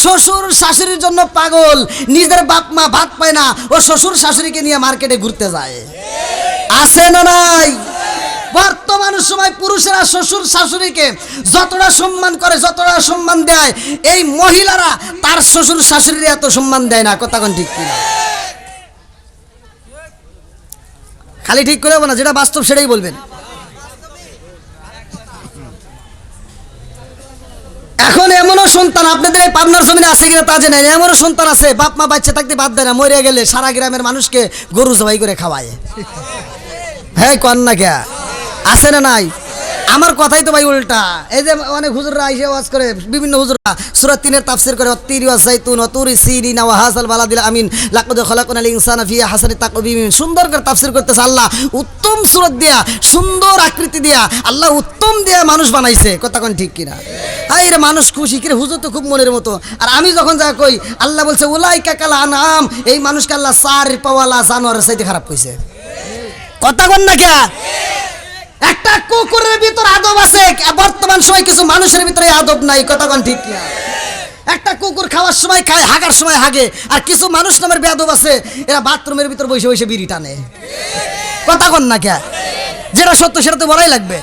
শ্বশুর শাশুড়ির জন্য পাগল, নিজের বাপ মা ভাত পায় না, ও শ্বশুর শাশুড়িকে নিয়ে মার্কেটে ঘুরতে যায়। আছে না নাই? বর্তমান সময় পুরুষেরা শ্বশুর শাশুড়িকে যতটা সম্মান করে, যতটা সম্মান দেয়, এই মহিলারা তার শ্বশুর শাশুড়ির এত সম্মান দেয় না। কথা কোন ঠিক কিনা? খালি ঠিক করে না, যেটা বাস্তব সেটাই বলবেন। এখন এমনও সন্তান আপনাদের এই পাবনার জমিনে আছে কিনা তা জানেন, এমনও সন্তান আছে বাপ মা বাচ্চা থাকতে বাদ দেয় না, মরে গেলে সারা গ্রামের মানুষকে গরু জবাই করে খাওয়ায়। হ্যাঁ কন্যা কে আছে না নাই? আমার কথাই তো ভাই উল্টা। এই যে অনেক হুজুররা এসে ওয়াজ করে, বিভিন্ন হুজুররা সূরা 3 এর তাফসীর করে, তিরি ওয়া যাইতুন ওয়া তুরি সিরিনা ওয়া হাযাল বালাদিল আমিন লাকাদ খালাকনাল ইনসানা ফি আহসানি তাকওয়িম। সুন্দর করে তাফসীর করতেছে। আল্লাহ উত্তম সূরত দিয়া, সুন্দর আকৃতি দিয়া, আল্লাহ উত্তম দিয়া মানুষ বানাইছে। কথা কোন ঠিক কিনা? এই রে মানুষ খুশি কি রে, হুজুর তো খুব মনের মতো। আর আমি যখন যা কই, আল্লাহ বলছে উলাইকা কাল আনআম, এই মানুষকে আল্লাহ চার পাওয়ালা জানোয়ারের চাইতে খারাপ কইছে। কথা কোন না কে? একটা কুকুরের ভিতর আদব আছে, বর্তমান সময় কিছু মানুষের ভিতরে আদব নাই। কথা কোন ঠিক কিনা? একটা কুকুর খাওয়ার সময় খায়, হাগার সময় হাগে। আর কিছু মানুষ নামের বেয়াদব আছে, এরা বাথরুমের ভিতর বসে বসে বিড়ি টানে। কথা কোন না কে? যেটা সত্য সেটা তো বলাই লাগবে।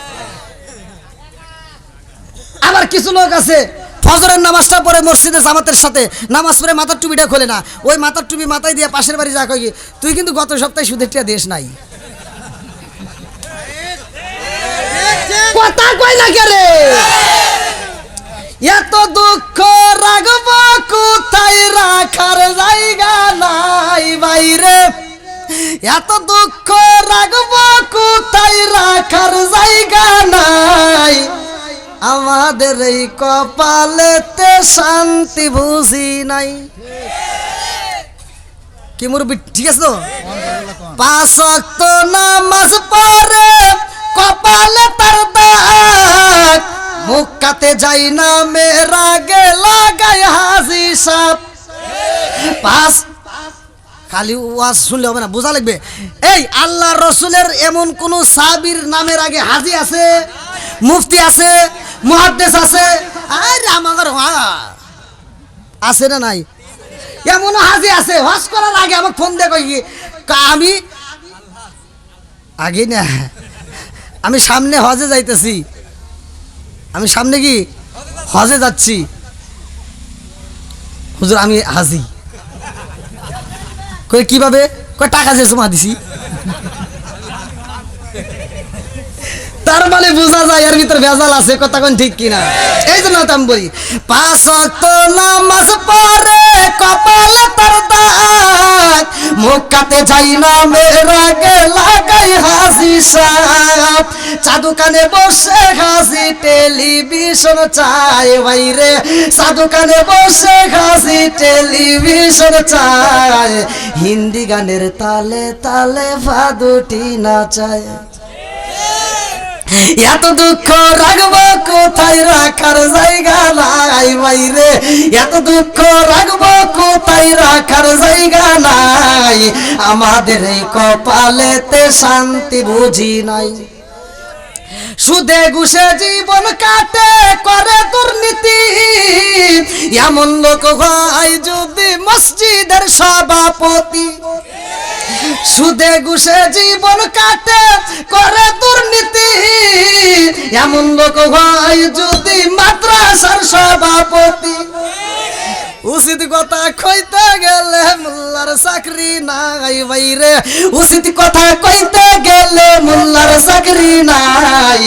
আবার কিছু লোক আছে ফজরের নামাজটা পড়ে মসজিদে জামাতের সাথে নামাজ পড়ে মাথার টুপিটা খোলে না, ওই মাথার টুপি মাথায় দিয়ে পাশের বাড়ি যা কই, তুই কিন্তু গত সপ্তাহে সুদের টাকা দেশ নাই। কথা কই না কে রে? এত দুঃখ রাখব কোথায়, রাখার জায়গা নাই বাইরে। এত দুঃখ রাখব কোথায়, রাখার জায়গা নাই। আমাদের এই কপালেতে শান্তি বুঝি নাই। কি মুরব্বি ঠিক আছে তো? 5 ওয়াক্ত নামাজ পড়ে কপালে তার দাগ, মুখ কাতে যাই না মেরা গে লাগাই হাজি সাপ। 5 খালি ওয়াজ শুনলে হবে না, বোঝা লাগবে। এই আল্লাহ রসুলের এমন কোন সাহাবীর নামের আগে হাজি আছে, মুফতি আছে, মুহাদ্দিস আছে? আরে আমার আছে না নাই? এমন হাজি আছে, হজ করার আগে আমাকে ফোন দিয়ে কই, আমি আগে না, আমি সামনে হজে যাইতেছি, আমি সামনে কি হজে যাচ্ছি, হুজুর আমি হাজি। কই কিভাবে? কই টাকা যে জমা দিছি। তার মানে বোঝা যায় এর ভিতর ভেজাল আছে। কথা কোন ঠিক কিনা? এই জন্য তো আমি বলি 5 ওয়াক্ত নামাজ পড়ে কপালে তার দাগ, মুখ কাতে যাই না মেরা গে লাগাই হাজি সাপ। চাদু কানে বসে হাজি টেলিভিশন চায় বাইরে, চাদু কানে বসে হাজি টেলিভিশন চায়। হিন্দি গানের তালে তালে ফাদুটি নাচায়। এত দুঃখ রাখবো কোথায়, রাখার জায়গা নাই বাইরে। এত দুঃখ রাখবো কোথায়, রাখার জায়গা নাই। আমাদের এই কপালেতে শান্তি বুঝি নাই। সুদে ঘুষে জীবন কাটে করে দুর্নীতি, এমন লোক হয় যদি মসজিদের সভাপতি। সুদে ঘুষে জীবন কাটে করে দুর্নীতি, এমন লোক হয় যদি মাদ্রাসার সভাপতি। উচিত কথা কইতে গেলে মোল্লার চাকরি নাই বাইরে, উচিত কথা কইতে গেলে মোল্লার চাকরি নাই।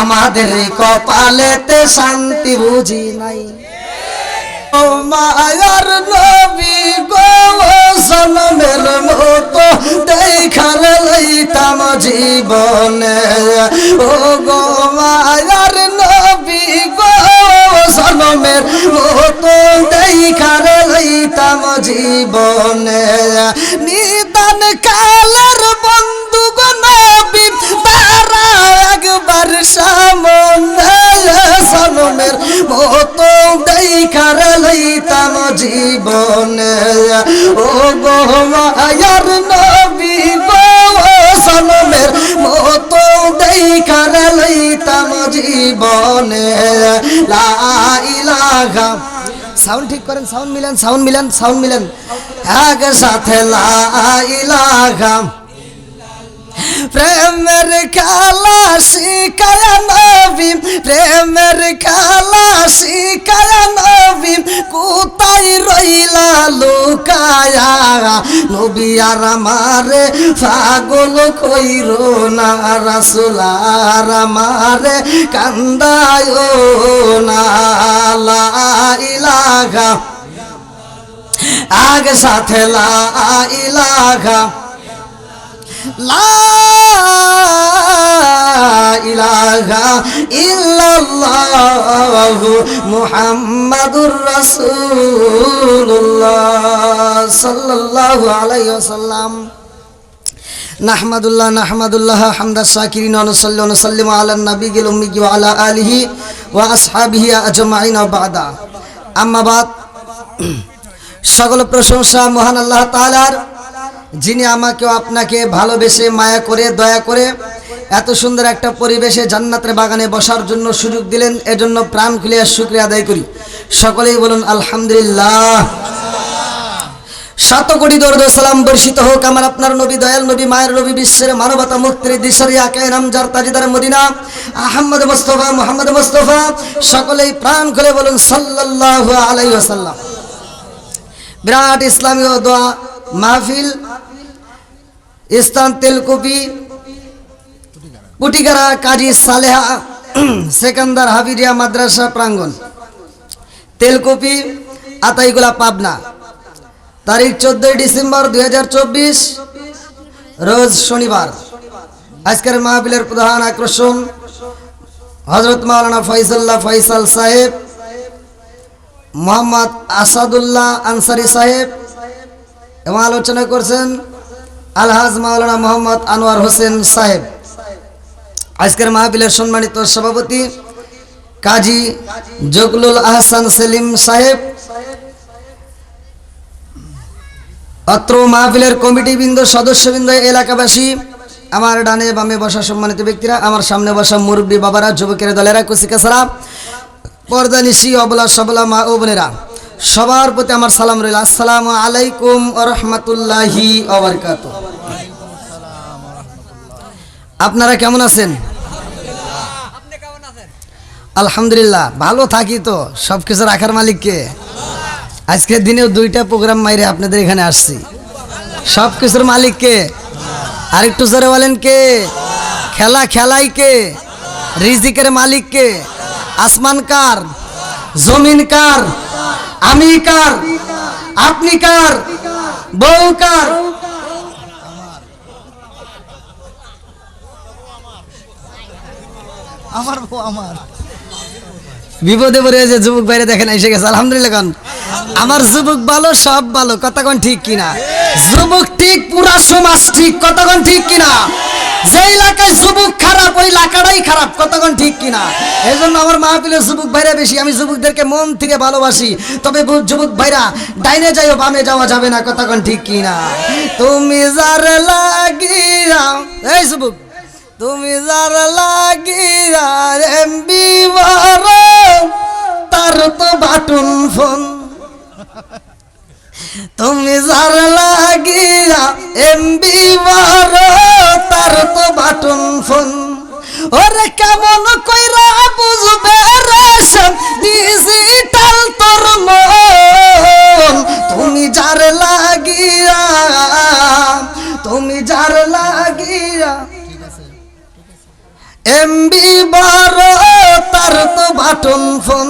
আমাদের কপালেতে শান্তি বুঝি নাই। ও মায়ার নবী গো জনমের মতো দেখার লইতাম জীবনে। ও গো মায়ার নবী গো জনমের মতো দেখার লইতাম জীবনে। নিদান কালের বন্ধু গো নবী তারা একবার সামনে, জনমের মতো দেখার লইতাম জীবনে। ও গো মায়ার নবী গো জনমের মতো দেখার লইতাম জীবনে। লা ইলাহা সাউন্ড ঠিক করেন, sound Milan, sound Milan, sound Milan. একসাথে লা ইলাহা প্রেমের খেলা শিখায়া নবী, প্রেমের খেলা শিখায়া নবী, কোথায় রইলা লুকায়া নবী আর আমারে পাগল কইরো না, রাসূল আর আমারে কান্দায়ো না। লা ইলাহা আগে সাথে লা ইলাহা, লা ইলাহা ইল্লাল্লাহু মুহাম্মাদুর রাসূলুল্লাহ সাল্লাল্লাহু আলাইহি ওয়াসাল্লাম। নাহমাদুল্লাহ হামদা শাকিরিন ওয়া নুসাল্লি ওয়া নুসাল্লিমু আলা নবিয়িল উম্মি ওয়া আলা আলিহি ওয়া আসহাবিহি আজমাইন ওয়া বাদা। আম্মা বাদ, সকল প্রশংসা মহান আল্লাহ তাআলার, যিনি আমাকে আপনাকে ভালোবেসে মায়া করে দয়া করে এত সুন্দর একটা পরিবেশে জান্নাতের বাগানে বসার জন্য সুযোগ দিলেন। এজন্য প্রাণ খুলে শুকরিয়া আদায় করি। সকলেই বলুন আলহামদুলিল্লাহ। শত কোটি দরুদ ও সালাম বর্ষিত হোক আমার আপনার নবী, দয়াল নবী, মায়ের নবী, বিশ্বের মানবতা মুক্তির দিশারি আকায়ে নামজার তাজদার মদিনা আহমদ মুস্তাফা মুহাম্মদ মুস্তাফা। সকলেই প্রাণ খুলে বলুন সাল্লাল্লাহু আলাইহি ওয়াসাল্লাম। বিরাট ইসলামী দোয়া মাহফিল, স্থান তেলকুপি, কুটিগারা কাজী সালেহা সেকান্দার হাবিরিয়া মাদ্রাসা প্রাঙ্গণ, তেলকুপি, আতাইগুলা, পাবনা। তারিখ 14 ডিসেম্বর 2024, রোজ শনিবার। আজকের মাহফিলের প্রধান আকর্ষণ হযরত মাওলানা ফয়সাল সাহেব, মোহাম্মদ আসাদুল্লাহ আনসারী সাহেব, এবং আলোচনা করছেন আলহাজ মাওলানা মোহাম্মদ আনোয়ার হোসেন সাহেব। আজকের মাহফিলের সম্মানিত সভাপতি কাজী জগলুল আহসান সেলিম সাহেব। অত্র মাহফিলের কমিটিবৃন্দ, সদস্যবৃন্দ, এলাকাবাসী, আমার ডানে বামে বসা সম্মানিত ব্যক্তিরা, আমার সামনে বসা মুরব্বী বাবারা, যুবকের দলেরা, কুচিকাছাড়া, পর্দা নিশি, অবলা সবলা মা ও বোনেরা, সবার প্রতি আমার সালাম রইল। আসসালামু আলাইকুম ওয়া রাহমাতুল্লাহি ওয়া বারাকাতুহু। আপনারা কেমন আছেন? আলহামদুলিল্লাহ, ভালো থাকি তো। সব কিছু রাখার মালিক কে? আজকের দিনেও 2টা প্রোগ্রাম মাইরে আপনাদের এখানে আসছি। সব কিছুর মালিক কে? আরেকটু জোরে বলেন কে? খেলাই কে? রিজিকের মালিক কে? আসমান কার? জমিন কার? আমি কার? আপনি কার? বউ কার? আমার বউ আমার। বিপদে পড়ে যে যুবক বাইরে দেখেন এসে গেছে, আলহামদুলিল্লাহ। কারণ আমার যুবক ভালো, সব ভালো, কতক্ষণ ঠিক কিনা? যুবক ঠিক, পুরা সমাজ ঠিক, কতক্ষণ ঠিক কিনা? যে এলাকায় যুবক খারাপ, ওই এলাকাটাই খারাপ, কতক্ষণ ঠিক কিনা? এই জন্য আমার মাহফিলের যুবক ভাইরা বেশি। আমি যুবকদেরকে মন থেকে ভালোবাসি। তবে যুবক ভাইরা ডাইনে যাইও, বামে যাওয়া যাবে না, কতক্ষণ ঠিক কিনা? তুমি যার লাগিয়া, এই যুবক, তুমি যার লাগিয়া এমবি মারো, তার তো বাটন ফোন। তুমি যার লাগিয়া এমবি মারো, তার তো বাটন ফোন। ওরে কেমন কইরা বুঝবে রেশম ডিজিটাল তোর মন? তুমি যার লাগিয়া, তুমি যার লাগিয়া এমবি বারো, তার তো বাটন ফোন।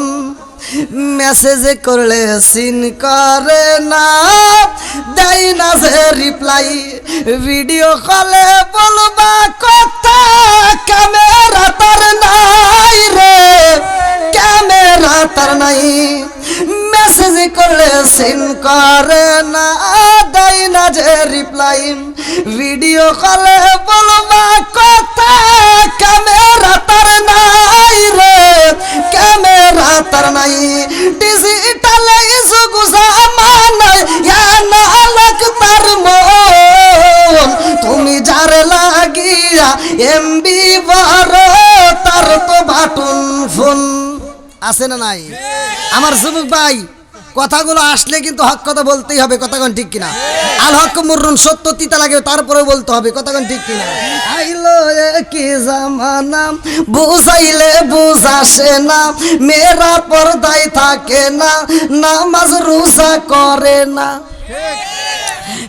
মেসেজ করলে সিন করে না, দেয় না যে রিপ্লাই। ভিডিও কলে বলবা কথা, ক্যামেরা তার নাই রে, ক্যামেরা তার নাই। মেসেজ করলে সিন করে না, দেয় না যে রিপ্লাই। ভিডিও কলে বলবা কথা, ক্যামেরা তার নাই রে, ক্যামেরা তার নাই। ডিজিটালে যুগ জামানায় না লাগ তার মন। তুমি যার লাগিয়া এমবি বারো, তার তো বাটন ফোন। আছে না নাই? আমার যুবক ভাই কথাগুলো আসলে কিন্তু হক কথা বলতেই হবে, কথা কোন ঠিক কিনা? আল হক মুররুন, সত্য তিতা লাগে তারপরে বলতে হবে, কথা কোন ঠিক কিনা? আইলো কি জামানা বুঝাইলে বুঝাসে না, মেয়েরা পর্দায় থাকে না, নামাজ রোজা করে না।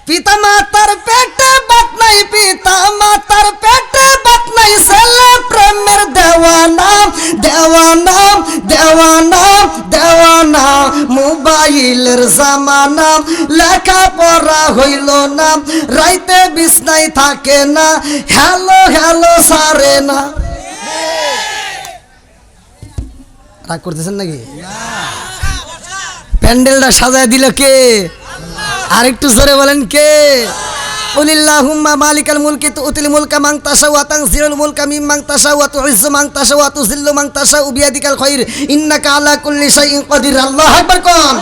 পিতা মাতার পেটে বাত নাই, পিতা মাতার পেটে বাত নাই, ছেলে প্রেমের দেওয়ানা দেওয়ানা দেওয়ানা দেওয়ানা। মোবাইলের জামানা, লেখা পড়া হইল না, রাইতে বিছনায় থাকে না, হ্যালো হ্যালো সারে না। রাগ করতেছেন নাকি? প্যান্ডেলটা সাজায় দিল কে? আর একটু জোরে বলেন কে? কুলিল্লাহুম্মা মালিকাল মুলকি তুতিল মুলকা মান তাশাউ ওয়া তানজিলুল মুলকা মিম্মান তাশাউ ওয়া তুইজ্জু মান তাশাউ ওয়া তুযিল্লু মান তাশাউ বিয়াদিকাল খায়র ইন্নাকা আলা কুল্লি শাইইন কাদির। আল্লাহু আকবার কোন।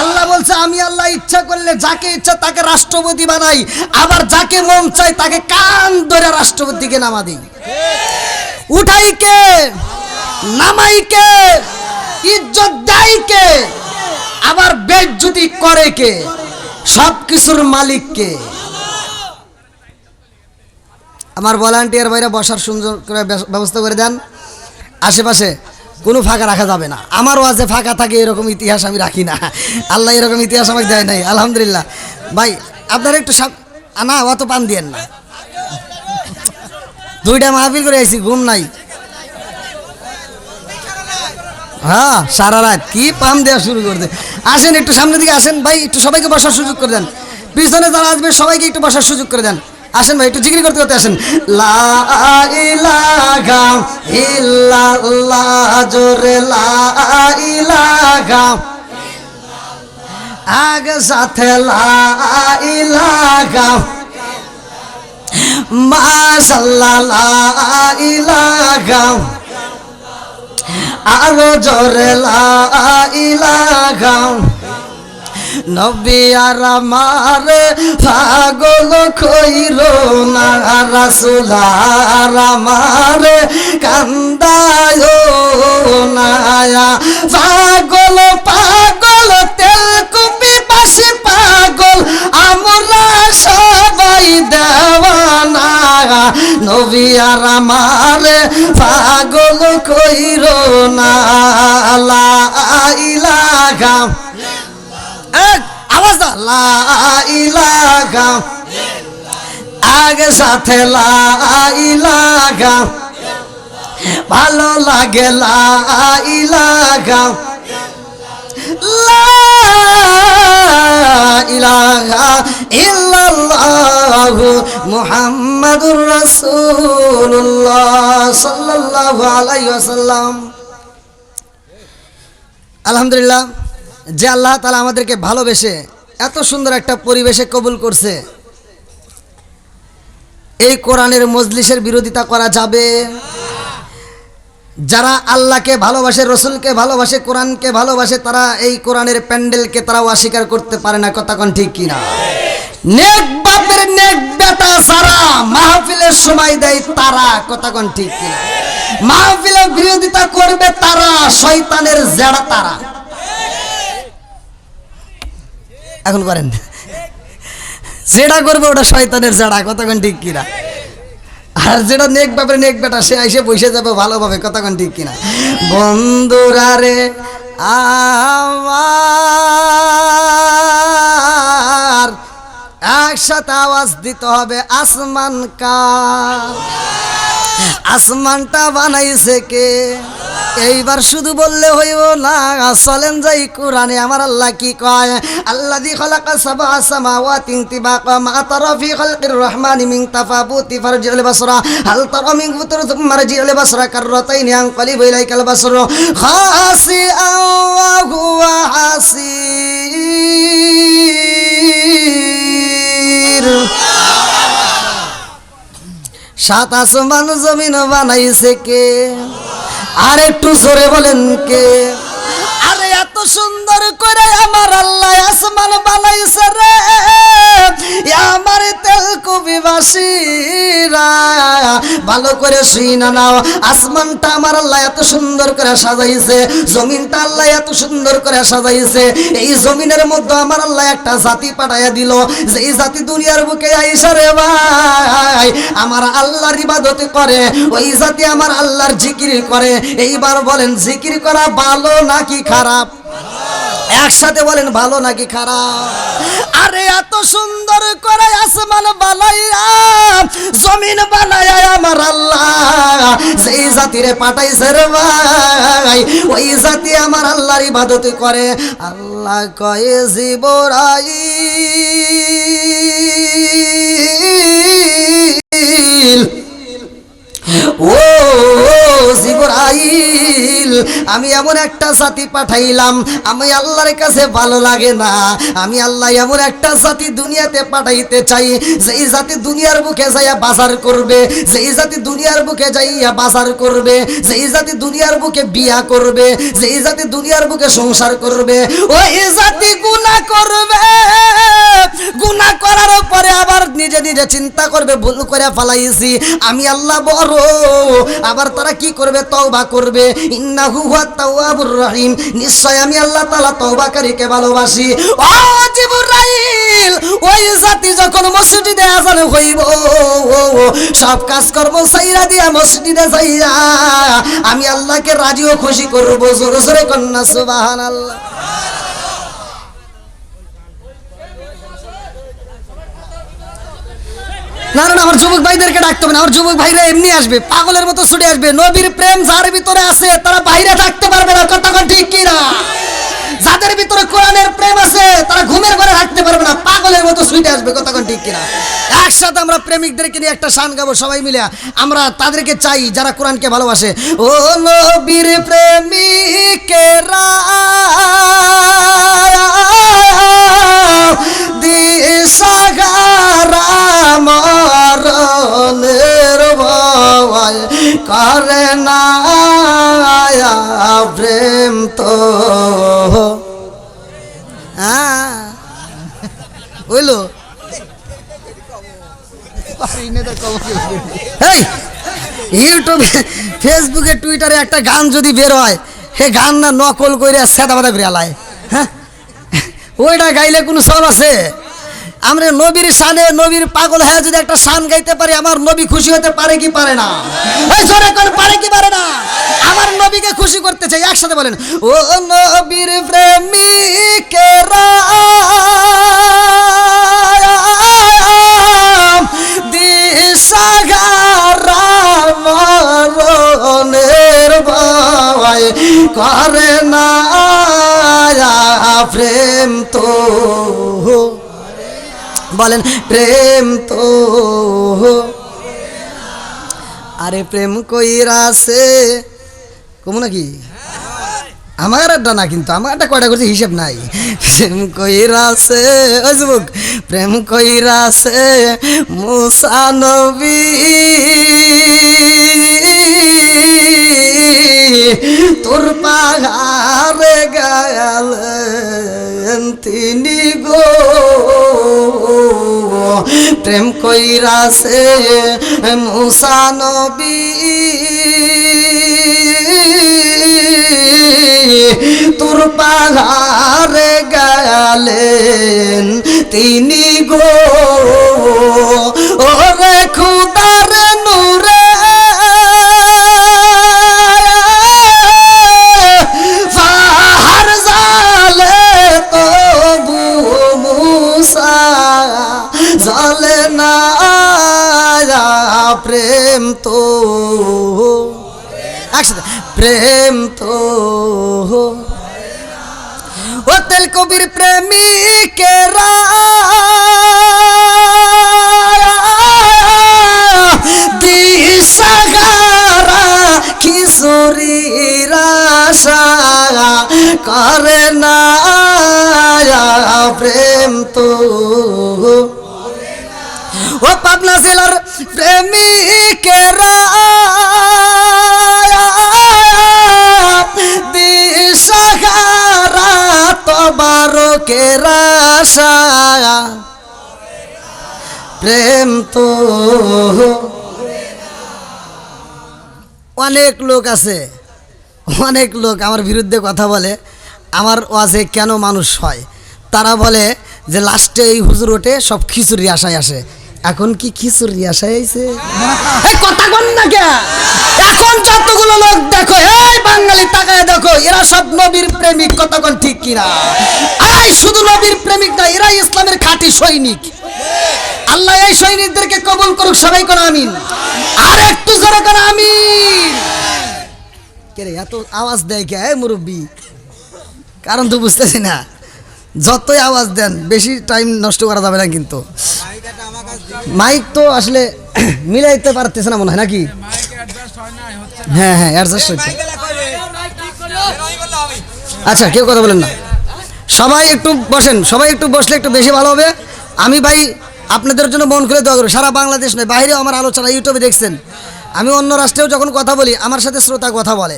আল্লাহ বলছে আমি আল্লাহ ইচ্ছা করলে যাকে ইচ্ছা তাকে রাষ্ট্রপতি বানাই, আবার যাকে মন চায় তাকে কান ধরে রাষ্ট্রপতিকে নামা দেই। উঠাই কে? নামাই কে? ইজ্জত দেয় কে? আবার বেইজ্জতি করে কে? সব কিছুর মালিক কে? আমার ভলান্টিয়ার ভাইরা বসার সুন্দর করে ব্যবস্থা করে দেন। আশেপাশে কোনো ফাঁকা রাখা যাবে না। আমার ওয়াজে ফাঁকা থাকে এরকম ইতিহাস আমি রাখি না, আল্লাহ এরকম ইতিহাস আমাকে দেয় নাই, আলহামদুলিল্লাহ। ভাই আপনারা একটু না অত পান দিয়েন না, দুইটা মাহফিল করে আইছি, ঘুম নাই। হ্যাঁ সারা রাত কি পাম দেওয়া শুরু করতে। আসেন একটু সামনের দিকে আসেন ভাই, একটু সবাইকে বসার সুযোগ করে দেন। পিছনে যারা আসবে সবাইকে একটু বসার সুযোগ করে দেন। আসেন ভাই একটু জিকির করতে করতে আসেন। লা ইলাহা ইল্লাল্লাহ, জোরে লা ইলাহা, আগে সাথে লা ইলাহা, মাশাআল্লাহ লা ইলাহা, আরো জোরে লা ইলাহা। নবী আর আমার পাগল কইর না, রাসূল আর আমার কান্দায় না। পাগল পাগল তেলকুপি বাসি পাগল, আমরা সবাই দেওয়ানা। নবী আর আমার পাগল কইর না, লা ইলাহা, আওয়াজ দাও, লা ইলাহা, আগে সাথে লা ইলাহা, ভালো লাগে লা ইলাহা, লা ইলাহা ইল্লাল্লাহু মুহাম্মাদুর রাসূলুল্লাহ সাল্লাল্লাহু আলাইহি ওয়াসাল্লাম। আলহামদুলিল্লাহ, যে আল্লাহ তাআলা আমাদেরকে ভালোবেসে এত সুন্দর একটা পরিবেশে কবুল করছে, এই কোরআনের মজলিসের বিরোধিতা করা যাবে? যারা আল্লাহকে ভালোবাসে, রসুলকে ভালোবাসে, কোরআনকে ভালোবাসে, তারা এই কোরআনের প্যান্ডেলকে তারাও অস্বীকার করতে পারে না, কথা কোন ঠিক কিনা? নেক বাপের নেক বেটা যারা মাহফিলের সময় দেয় তারা, কথা কোন ঠিক কিনা? মাহফিলের বিরোধিতা করবে তারা, শয়তানের জেড়া তারা। এখন করেন যেটা করবে ওটা শয়তানের জেড়া, কথা কোন ঠিক কিনা? আর যেটা নেক বাপের নেক বেটা সে আইসে বসে যাবে ভালোভাবে, কথা কোন ঠিক কিনা? বন্ধুরা রে আমার একসাথে আওয়াজ দিতে হবে, আসমান কার? আসমানটা বানাইছে কে? এইবার শুধু বললে হইব না, চলেন যাই কোরআনে আমার আল্লাহ কি কয়। আল্লাযী খালাকা সাবআ সামাওয়াতিন তিবাকা মা তারা ফি খালকির রহমানি মিন তাফাবুতি ফারজিউল বাসরা হাল তারা মিন ফুতুর থুম্মা রাজিউল বাসরা কাররাতাইনি আনকালিবু ইলাইকাল বাসর খাসিআন ওয়া হুয়া হাসির। সাত আসমান জমিন বানাইছে কে? আর একটু জোরে বলেন কে? আরে এত সুন্দর করে আমার আল্লাহ আসমান বানাইছে রে, আমার তেলকুপিবাসীরা ভালো করে শুইনা নাও। আসমানটা আমার আল্লাহ এত সুন্দর করে সাজাইছে, জমিনটা আল্লাহ এত সুন্দর করে সাজাইছে। এই জমিনের মধ্যে আমার আল্লাহ একটা জাতি পাঠাইয়া দিল, যেই জাতি দুনিয়ার বুকে আইসা রে ভাই আমার আল্লাহর ইবাদত করে, ওই জাতি আমার আল্লাহর জিকির করে। এইবার বলেন জিকির করা ভালো নাকি খারাপ? একসাথে বলেন ভালো নাকি খারাপ? আরে এত সুন্দর করে আসমান বানাইয়া জমিন বানাইয়া আমার আল্লাহ সেই জাতিরে পাঠাইছে রে ভাই, ওই জাতি আমার আল্লাহর ইবাদত করে। আল্লাহ কয়ে জিবরাইল, ও জিবরাইল, আমি এমন একটা জাতি পাঠাইলাম আমি আল্লাহর কাছে ভালো লাগে না। আমি আল্লাহ এমন একটা জাতি দুনিয়াতে পাঠাইতে চাই, যেই জাতি দুনিয়ার বুকে যাইয়া বাজার করবে, যেই জাতি দুনিয়ার বুকে যাইয়া বাজার করবে, যেই জাতি দুনিয়ার বুকে বিয়া করবে, যেই জাতি দুনিয়ার বুকে সংসার করবে। ওই জাতি গুনাহ করবে, গুনাহ করার পরে আবার নিজে নিজে চিন্তা করবে ভুল করে ফেলাইছি, আমি আল্লাহ বড়। আবার তারা কি করবে? তওবা করবে। ইন্নাহু হুয়াত তাওয়াবুর রহিম, নিশ্চয় আমি আল্লাহ তাআলা তওবাকারীকে ভালোবাসি। ও জিবরাইল, ওই জাতি যখন মসজিদে আযান হইব সব কাজকর্ম ছাইরা দিয়া মসজিদে যাইয়া আমি আল্লাহকে রাজি ও খুশি করব। জোরে জোরে কন্না সুবহানাল্লাহ। না না, আমার যুবক ভাইদেরকে ডাকতে হবে না, আমার যুবক ভাইরা এমনি আসবে, পাগলের মতো ছুটে আসবে। নবীর প্রেম যার ভিতরে আছে তারা বাইরে থাকতে পারবে না, কথা ঠিক কি না? যাদের ভিতরে কোরআনের প্রেম আছে তারা ঘুমের ঘরে থাকতে পারবে না, পাগলের মতো ছুটে আসবে, কথা ঠিক কিনা? একসাথে আমরা প্রেমিকদেরকে নিয়ে একটা শান গাবো সবাই মিলে, আমরা তাদেরকে চাই যারা কোরআনকে ভালোবাসে। ও নবীর প্রেমিকেরা দিশাহারা মরণের ভয় করে না প্রেম তো হইলো। ইউটিউবে ফেসবুকে টুইটারে একটা গান যদি বের হয়, সে গান না নকল করে সেদা বাদা করে আলায়, হ্যাঁ ওইটা গাইলে কোনো সব আছে? আমরা নবীর শানে নবীর পাগল হয়ে যদি একটা শান গাইতে পারি, আমার নবী খুশি হতে পারে কি পারে না? জোরে করে পারে কি পারে না? আমার নবীকে খুশি করতে চাই, একসাথে বলেন ও নবীর প্রেমিকেরা দিশাহারা মরণের ভয় করে না প্রেম তো, বলেন প্রেম তো। আরে প্রেম কইরাছে কমু নাকি? আমার একটা না, কিন্তু আমার একটা কয়টা করছে হিসাব নাই। প্রেম কইরাছে ও যুবক, প্রেম কইরাছে মুসা নবী, তোর পাহাড়ে গেলেন তিনি গো। প্রেম কইরাছে মুসা নবী, তোর পাহাড়ে গেলেন তিনি গো। ওরে খুদার নূরে পাহাড় জালে তবু মুসা জালে না প্রেম তো, একসাথে প্রেম তো। ও তেল কবির প্রেমিকেরা দিশাহারা কিশোরীরা আশা করে না প্রেম তো। ও পাবনা জেলার প্রেমিকেরা দিশাহারা তবারকেরা আশা প্রেম তো। অনেক লোক আছে, অনেক লোক আমার বিরুদ্ধে কথা বলে, আমার ওয়াজে কেন মানুষ হয়। তারা বলে যে লাস্টে এই হুজুর ওঠে সব খিচুড়ি আশায় আসে। এখন কি খিচুড়ি আশায় আইছে? এই কথা কন না কে? এখন যতগুলো লোক দেখো, এই বাঙালি তাকায় দেখো, এরা সব নবীর প্রেমিক। কথা কন ঠিক কিনা? এই শুধু নবীর প্রেমিক না, এরা ইসলামের খাঁটি সৈনিক। আল্লাহ এই সৈনিকদেরকে কবুল করুক, সবাই কোন আমিন। আর একটু জোরে কোন আমিন। কে রে এত আওয়াজ দেয় কে মুরব্বী? কারণ তো বুঝতেছি না। যতই আওয়াজ দেন বেশি টাইম নষ্ট করা যাবে না কিন্তু। মাইক তো আসলে মিলাইতে পারতেছে না মনে হয় নাকি? হ্যাঁ হ্যাঁ অ্যাডজাস্ট হচ্ছে। আচ্ছা কেউ কথা বলেন না, সবাই একটু বসেন। সবাই একটু বসলে একটু বেশি ভালো হবে। আমি ভাই আপনাদের জন্য মন খুলে দোয়া করব। সারা বাংলাদেশ নয়, বাইরেও আমার আলোচনা ইউটিউবে দেখছেন। আমি অন্য রাষ্ট্রেও যখন কথা বলি আমার সাথে শ্রোতা কথা বলে,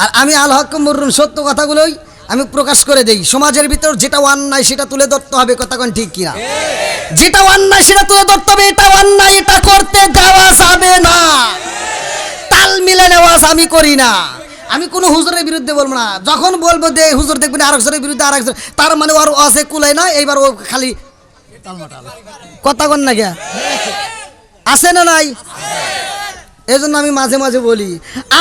আর আমি আল হক মুররুন সত্য কথাগুলোই আমি প্রকাশ করে দেই। সমাজের ভিতর যেটা অন্যায় সেটা তুলে ধরতে হবে। কথা কোন ঠিক কিনা? যেটা অন্যায় সেটা তুলে ধরতে হবে। এটা অন্যায়, এটা করতে দেওয়া যাবে না। তাল মিলে নেওয়া আমি করি না। আমি কোনো হুজুরের বিরুদ্ধে বলবো না। যখন বলবো যে হুজুর দেখবেন আরেকজনের বিরুদ্ধে আরেকজন, তার মানে ওর আছে কুলায় না, এইবার ও খালি কথা কন না কে? আছে না নাই? এই জন্য আমি মাঝে মাঝে বলি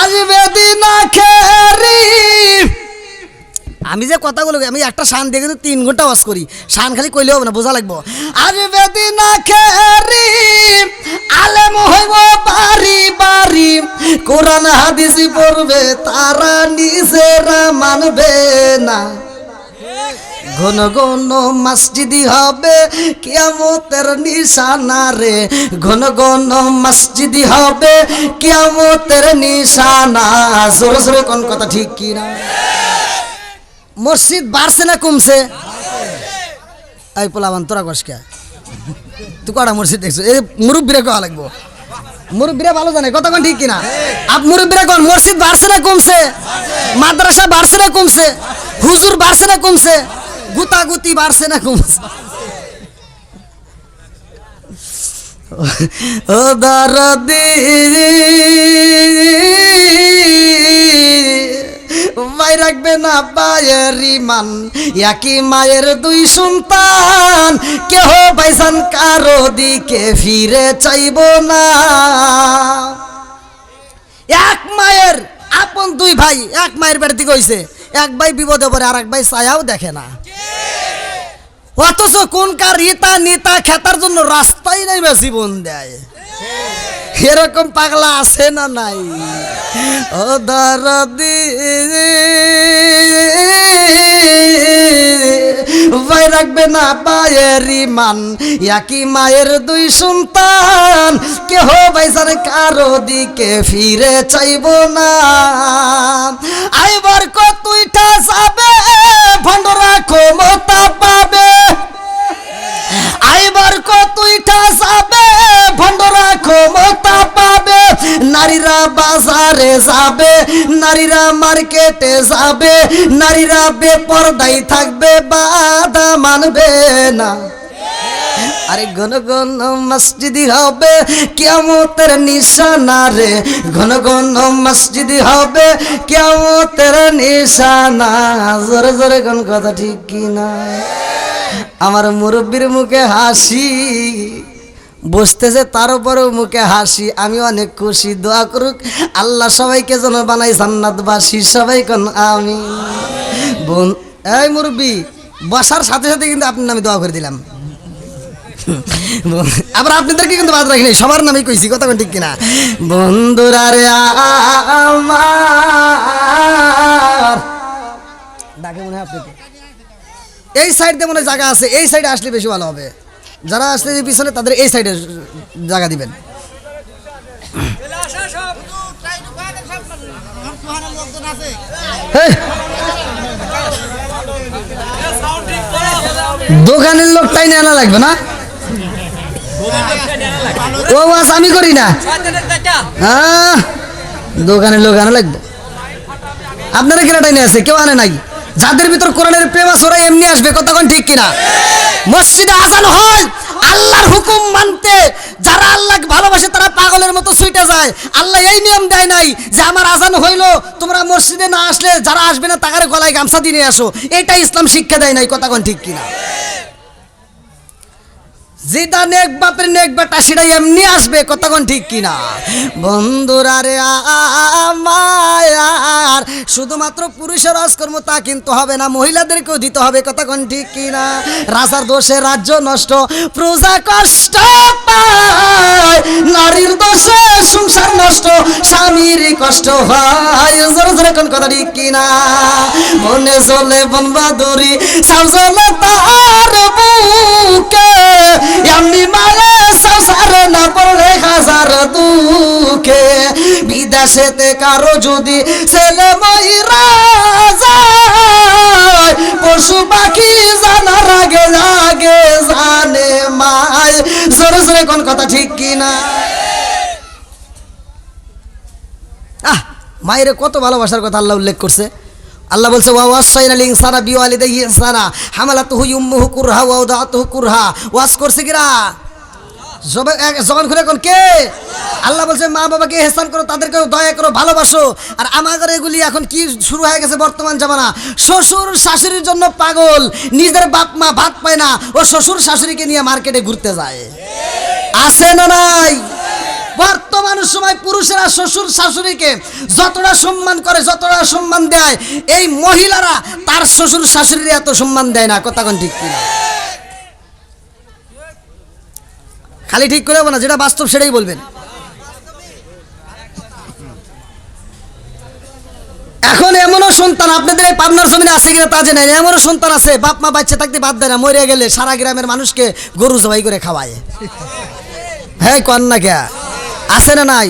আসবে দিন আখেরি। আমি যে কথাগুলো আমি একটা শান দিয়ে কিন্তু 3 ঘন্টা ওয়াজ করি। শান খালি কইলে হবে না, বোঝা লাগবো। আসবে দিন আখেরি, আলেম হইব বাড়ি বাড়ি, কোরআন হাদিস পড়বে তারা নিজেরা মানবে না। ঘন ঘন মসজিদি হবে কিয়ামতের নিশানা রে, ঘন ঘন মসজিদি হবে কিয়ামতের নিশানা। জোরে জোরে কোন কথা ঠিক কি না? মসজিদ বাড়ছে না কমছে? এই পোলাবান তোরা কসকে তুই কটা মসজিদ দেখছো? এই মুরব্বীরা কয়া লাগবো, মুরব্বীরা ভালো জানে। কথা কোন ঠিক কিনা? আপ মুরব্বীরা কোন মসজিদ বাড়ছে না কমছে? মাদ্রাসা বাড়ছে না কমছে? হুজুর বাড়ছে না কমছে? গুতাগুতি বাড়ছে না কমছে? ও দরদি ভাই রাখবে না বায়ের ইমান, একই মায়ের 2 সন্তান, কেহ ভাইজান কারো দিকে ফিরে চাইব না। এক মায়ের আপন 2 ভাই, এক মায়ের বাড়ি থেকে হইছে। এক ভাই বিপদে পড়ে আর এক ভাই ছায়াও দেখে না। অথচ কোনকার রিতা নিতা খেতার জন্য রাস্তাই নাই বা জীবন দেয়। এরকম পাগলা আছে না নাই? ও দরদি ভাই রাখবে না বায়ের ইমান, একই মায়ের 2 সন্তান, কেহ ভাইজান কারো দিকে ফিরে চাইব না। আইবার কতইটা যাবে ভণ্ডরা ক্ষমতা পাবে, আইবার কতইটা যাবে ভণ্ডরা ক্ষমতা পাবে। নারীরা বাজারে যাবে, নারীরা মার্কেটে যাবে, নারীরা বেপরদাই থাকবে, বাধা মানবে না। আরে ঘন ঘন মসজিদি হবে কিয়ামতের নিশানা রে, ঘন ঘন মসজিদি হবে কিয়ামতের নিশানা। জোরে জোরে কোন কথা ঠিক কিনা? আমার মুরব্বীর মুখে হাসি বসতেছে, তার উপরেও মুখে হাসি। আমি অনেক খুশি। দোয়া করুক আল্লাহ সবাইকে যেন বানাই জান্নাতবাসী। সবাই কোন আমি। বোন এই মুরব্বী বসার সাথে সাথে কিন্তু আপনার নামে দোয়া করে দিলাম। আবার আপনাদেরকে কিন্তু বাদ রাখিনি, সবার নামে কইছি। কথা ঠিক কিনা? বন্ধুরা রে আমার ডাকে মনে হয় আপনাকে এই সাইড দিয়ে মনে জায়গা আছে, এই সাইডে আসলে বেশি ভালো হবে। যারা আসলে পিছনে তাদের এই সাইডে জায়গা দিবেন। দোকানের লোকটাই আনা লাগবে না? ও আস আমি করি না, দোকানের লোক আনা লাগবে। আপনারা কেনাটাই নিয়ে আছে, কেউ আনে নাই। যাদের ভিতর কোরআনের প্রেম আছে ওরা এমনি আসবে। কতক্ষণ ঠিক কিনা? মসজিদে আজান হয় আল্লাহর হুকুম মানতে যারা আল্লাহকে ভালোবাসে তারা পাগলের মতো ছুটে যায়। আল্লাহ এই নিয়ম দেয় নাই যে আমার আজান হইলো তোমরা মসজিদে না আসলে যারা আসবে না তাকারে গলায় গামছা দিয়ে নিয়ে আসো, এটা ইসলাম শিক্ষা দেয় নাই। কথা কোন ঠিক কিনা? যেটা নেক বাপের নেক বেটা সেটাই এমনি আসবে। কথা কোন ঠিক কিনা? বন্ধুরা রে আমার শুধুমাত্র পুরুষের রাজকর্ম তা কিন্তু হবে না, মহিলাদেরকেও দিতে হবে। কথা কোন ঠিক কিনা? রাজার দোষে রাজ্য নষ্ট, প্রজা কষ্ট পায়, নারীর দোষে সংসার নষ্ট, স্বামীর কষ্ট হয়। জোরে জোরে কোন কথা ঠিক কিনা? মনে চলে বনবাদুরি সাজলে তার বুকে, এমনি মায়ে সংসার না পড়লে হাজার দুঃখে। বিদেশেতে কারো যদি ছেলে মইরা যায়, পশু পাখি জানার আগে আগে জানে মায়। জোরে জোরে কোন কথা ঠিক কিনা? মায়ের কত ভালোবাসার কথা আল্লাহ উল্লেখ করছে। আল্লাহ বলছে ওয়াসাইনাল ইনসানা বিওয়ালিদাইহি ইহসানা হামালাতুহু উম্মুহু কুরহা ওয়া ওয়াদাতুহু কুরহা। ওয়াজ করছে কিরা? জবান খুলে কোন কে? আল্লাহ বলছে মা বাবাকে ইহসান করো, তাদেরকে দয়া করো, ভালোবাসো। আর আমাদের এগুলি এখন কি শুরু হয়ে গেছে বর্তমান জামানা, শ্বশুর শাশুড়ির জন্য পাগল, নিজের বাপ মা ভাত পায় না, ও শ্বশুর শাশুড়িকে নিয়ে মার্কেটে ঘুরতে যায়। আছে না নাই? বর্তমান সময় পুরুষেরা শ্বশুর শাশুড়িকে যতটা সম্মান করে, যতটা সম্মান দেয়, এই মহিলারা তার শ্বশুর শাশুড়ির এত সম্মান দেয় না। কথা কোন ঠিক কিনা? খালি ঠিক করে না, যেটা বাস্তব সেটাই বলবেন। এখন এমনও সন্তান আপনাদের এই পাবনার জমিনে আছে কিনা তা জানেন, এমনও সন্তান আছে বাপ মা বাচ্চা থাকতে বাদ দেয় না, মরে গেলে সারা গ্রামের মানুষকে গরু জবাই করে খাওয়ায়। হ্যাঁ কন না কে? আছে না নাই?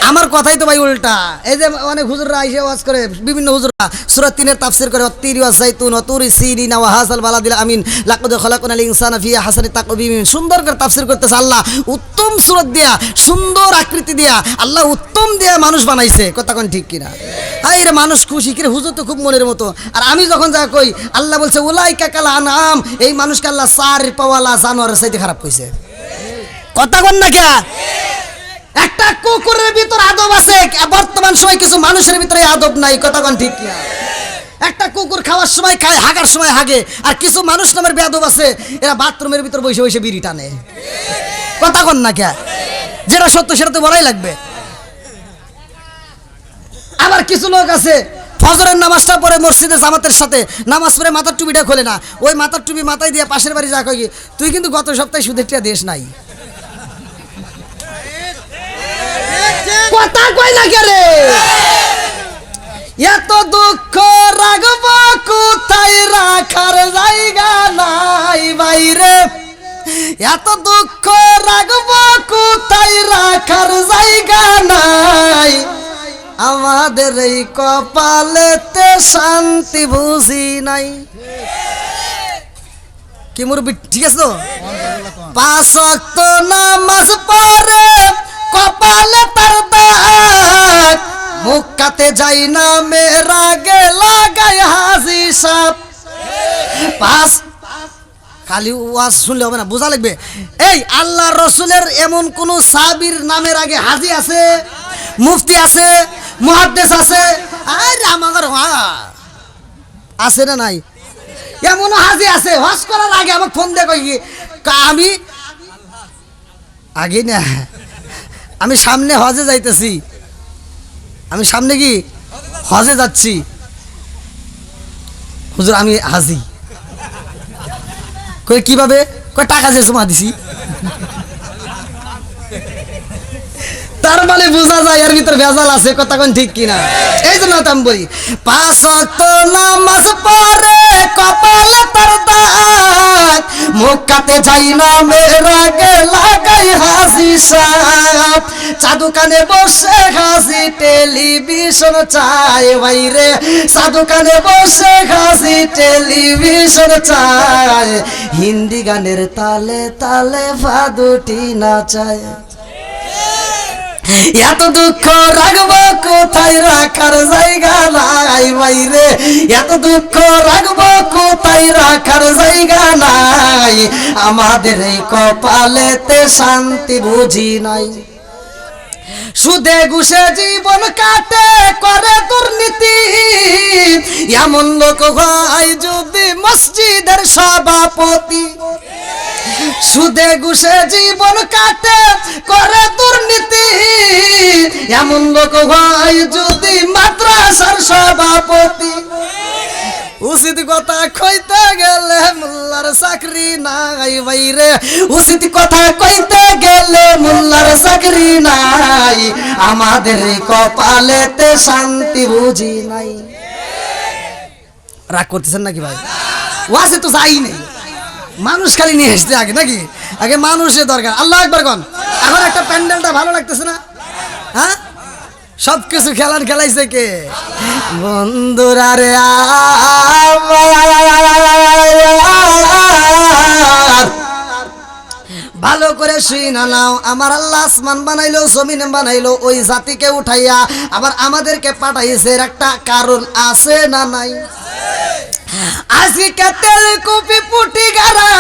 আমার কথাই তো ভাই উল্টা। এই যে অনেক হুজুররা এসে ওয়াজ করে, বিভিন্ন হুজুররা সূরা 3 তাফসীর করে, তিরি ওয়া যাইতুন ওয়া তুরি সিনিন ওয়া হাযাল বালাদিল আমিন লাকাদ খালাকনাল ইনসানা ফি আহসানি তাকওয়িম। সুন্দর করে তাফসীর করতেছে আল্লাহ, উত্তম সূরত দিয়া, সুন্দর আকৃতি দিয়া আল্লাহ উত্তম দিয়া মানুষ বানাইছে। কথা কোন ঠিক কিনা? হাই রে মানুষ খুশি কি রে, হুজুর তো খুব মনের মতো। আর আমি যখন যা কই আল্লাহ বলছে উলাইকা কাল আনআম, এই মানুষকে আল্লাহ চার পাওয়ালা জানোয়ারের চাইতে খারাপ কইছে। কথা কোন না কে? একটা কুকুরের ভিতর আদব আছে, বর্তমান সময় কিছু মানুষের ভিতরে আদব নাই। কথা কোন ঠিক কিনা? একটা কুকুর খাওয়ার সময় খায়, হাগার সময় হাগে। আর কিছু মানুষ নামের বেয়াদব আছে, এরা বাথরুমের ভিতর বসে বসে বিড়ি টানে। কথা কোন না কে? যেটা সত্য সেটা তো বলাই লাগবে। আবার কিছু লোক আছে ফজরের নামাজটা পরে মসজিদে জামাতের সাথে নামাজ পড়ে মাথার টুপিটা খোলে না, ওই মাথার টুপি মাথায় দিয়ে পাশের বাড়ি যা কই তুই কিন্তু গত সপ্তাহে সুদের টাকা দেশ নাই। কথা কই না কে রে? এত দুঃখ রাখব কোথায়, রাখার জায়গা নাই বাইরে। এত দুঃখ রাখব কোথায়, রাখার জায়গা নাই। আমাদের এই কপালেতে শান্তি বুঝি নাই। কি মুরব্বি ঠিক আছে তো? 5 ওয়াক্ত নামাজ পড়ে কপালে তার দাগ, মুখ কাতে যাই না মেরা গে লাগাই হাজি সাপ। 5 খালি ওয়াজ শুনলে হবে না, বোঝা লাগবে। এই আল্লাহ রসুলের এমন কোন সাহাবীর নামের আগে হাজি আছে, মুফতি আছে, মুহাদ্দিস আছে? আরে আমার আছে না নাই? এমনও হাজি আছে হজ করার আগে আমাকে ফোন দিয়ে কই আমি আগে না, আমি সামনে হজে যাইতেছি, আমি সামনে কি হজে যাচ্ছি হুজুর, আমি হাজি। কই কিভাবে? কই টাকা যে জমা দিছি। তার মানে বোঝা যায় এর ভিতর ভেজাল আছে। কথা কোন ঠিক কিনা? এই জন্য তো আমি বলি 5 ওয়াক্ত নামাজ পড়ে কপালে তার দাগ, মুখ কাতে যাই না মেরা গে লাগাই হাসি সাপ। চা দোকানে বসে হাসি টেলিভিশন চায় বাইরে, চা দোকানে বসে হাসি টেলিভিশন চায়, হিন্দি গানের তালে তালে ফাদুটি নাচায়। এত দুঃখ রাখবো কোথায়, রাখার জায়গা নাই বাইরে। এত দুঃখ রাখবো কোথায়, রাখার জায়গা নাই। আমাদের এই কপালেতে শান্তি বুঝি নাই। সুদে ঘুষে জীবন কাটে করে দুর্নীতি, এমন লোক হয় যদি মসজিদের সভাপতি। সুদে ঘুষে জীবন কাটে করে দুর্নীতি, এমন লোক হয় যদি মাদ্রাসার সভাপতি। উচিত কথা কইতে গেলে মোল্লার চাকরি নাই বাইরে, উচিত কথা কইতে গেলে মোল্লার চাকরি নাই, আমাদের কপালেতে শান্তি বুঝি নাই। রাগ করতেছেন নাকি ভাই? ওয়াসে তো যাই নেই, মানুষ খালি নিয়ে এসছে আগে নাকি? আগে মানুষের দরকার। আল্লাহু আকবার কোন। এখন একটা প্যান্ডেলটা ভালো লাগতেছে না? হ্যাঁ, সবকিছু খেলাইছে কে? বন্ধুরা রে ভালো করে শুই না নাও, আমার আল্লাহ আসমান বানাইলো, জমিন বানাইলো, ওই জাতিকে উঠাইয়া আবার আমাদেরকে পাঠাইছে, এর একটা কারণ আছে না নাই? আজকে তেল কপি পুটি গারা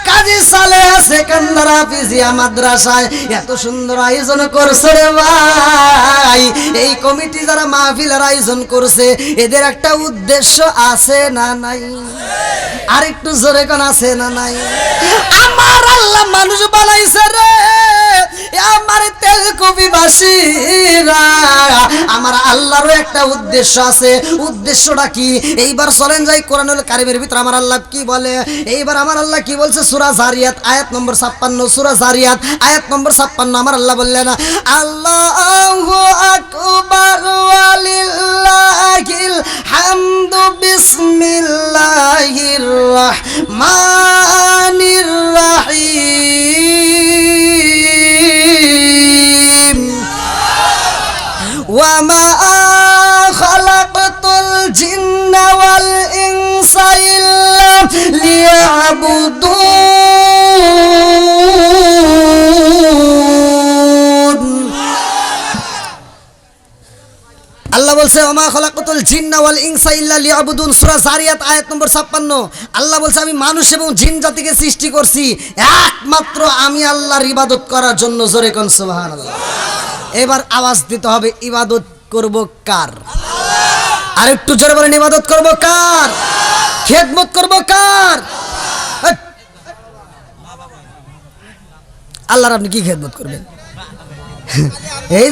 কাজী সালে আছে কান্দারা পিজিয়া মাদ্রাসায় এত সুন্দর আয়োজন করছে রে ভাই। এই কমিটি যারা মাহফিলের আয়োজন করছে এদের একটা উদ্দেশ্য আছে না নাই? আর একটু জোরে কোন আছে না নাই? আমার আল্লাহ মানুষ বানাইছে রে, আমার তেল কপি বাসীরা, আমার আল্লাহরও একটা উদ্দেশ্য আছে। উদ্দেশ্যটা কি? এইবার চলেন যাই কোরআনুল কারীমের ভিতর আমার আল্লাহ কি বলে। এইবার আমার আল্লাহ কি বলছে? সূরা জারিয়াত আয়াত নম্বর 56, সূরা জারিয়াত আয়াত নম্বর 56 আমার আল্লাহ বললেন, আল্লাহু আকবার ওয়ালিল্লাহিল হামদু বিসমিল্লাহির রাহমানির রাহিম ওয়া মা খালাকতুল জিন্না ওয়াল ইনসা ইল্লা লিয়াবুদুন। আল্লাহ বলছে ওমা খলাকতুল জিন্না ওয়াল ইনসা ইল্লা লিয়াবুদুন, সূরা জারিয়াত আয়াত নম্বর 56। আল্লাহ বলছে আমি মানুষ এবং জিন জাতিকে সৃষ্টি করছি একমাত্র আমি আল্লাহর ইবাদত করার জন্য। জোরে কোন সুবহানাল্লাহ। এবার আওয়াজ দিতে হবে, ইবাদত করব কার? আর একটু জোরে বলেন, ইবাদত করব কার? খেদমত করব কার? আল্লাহর আপনি কি খেদমত করবেন? এই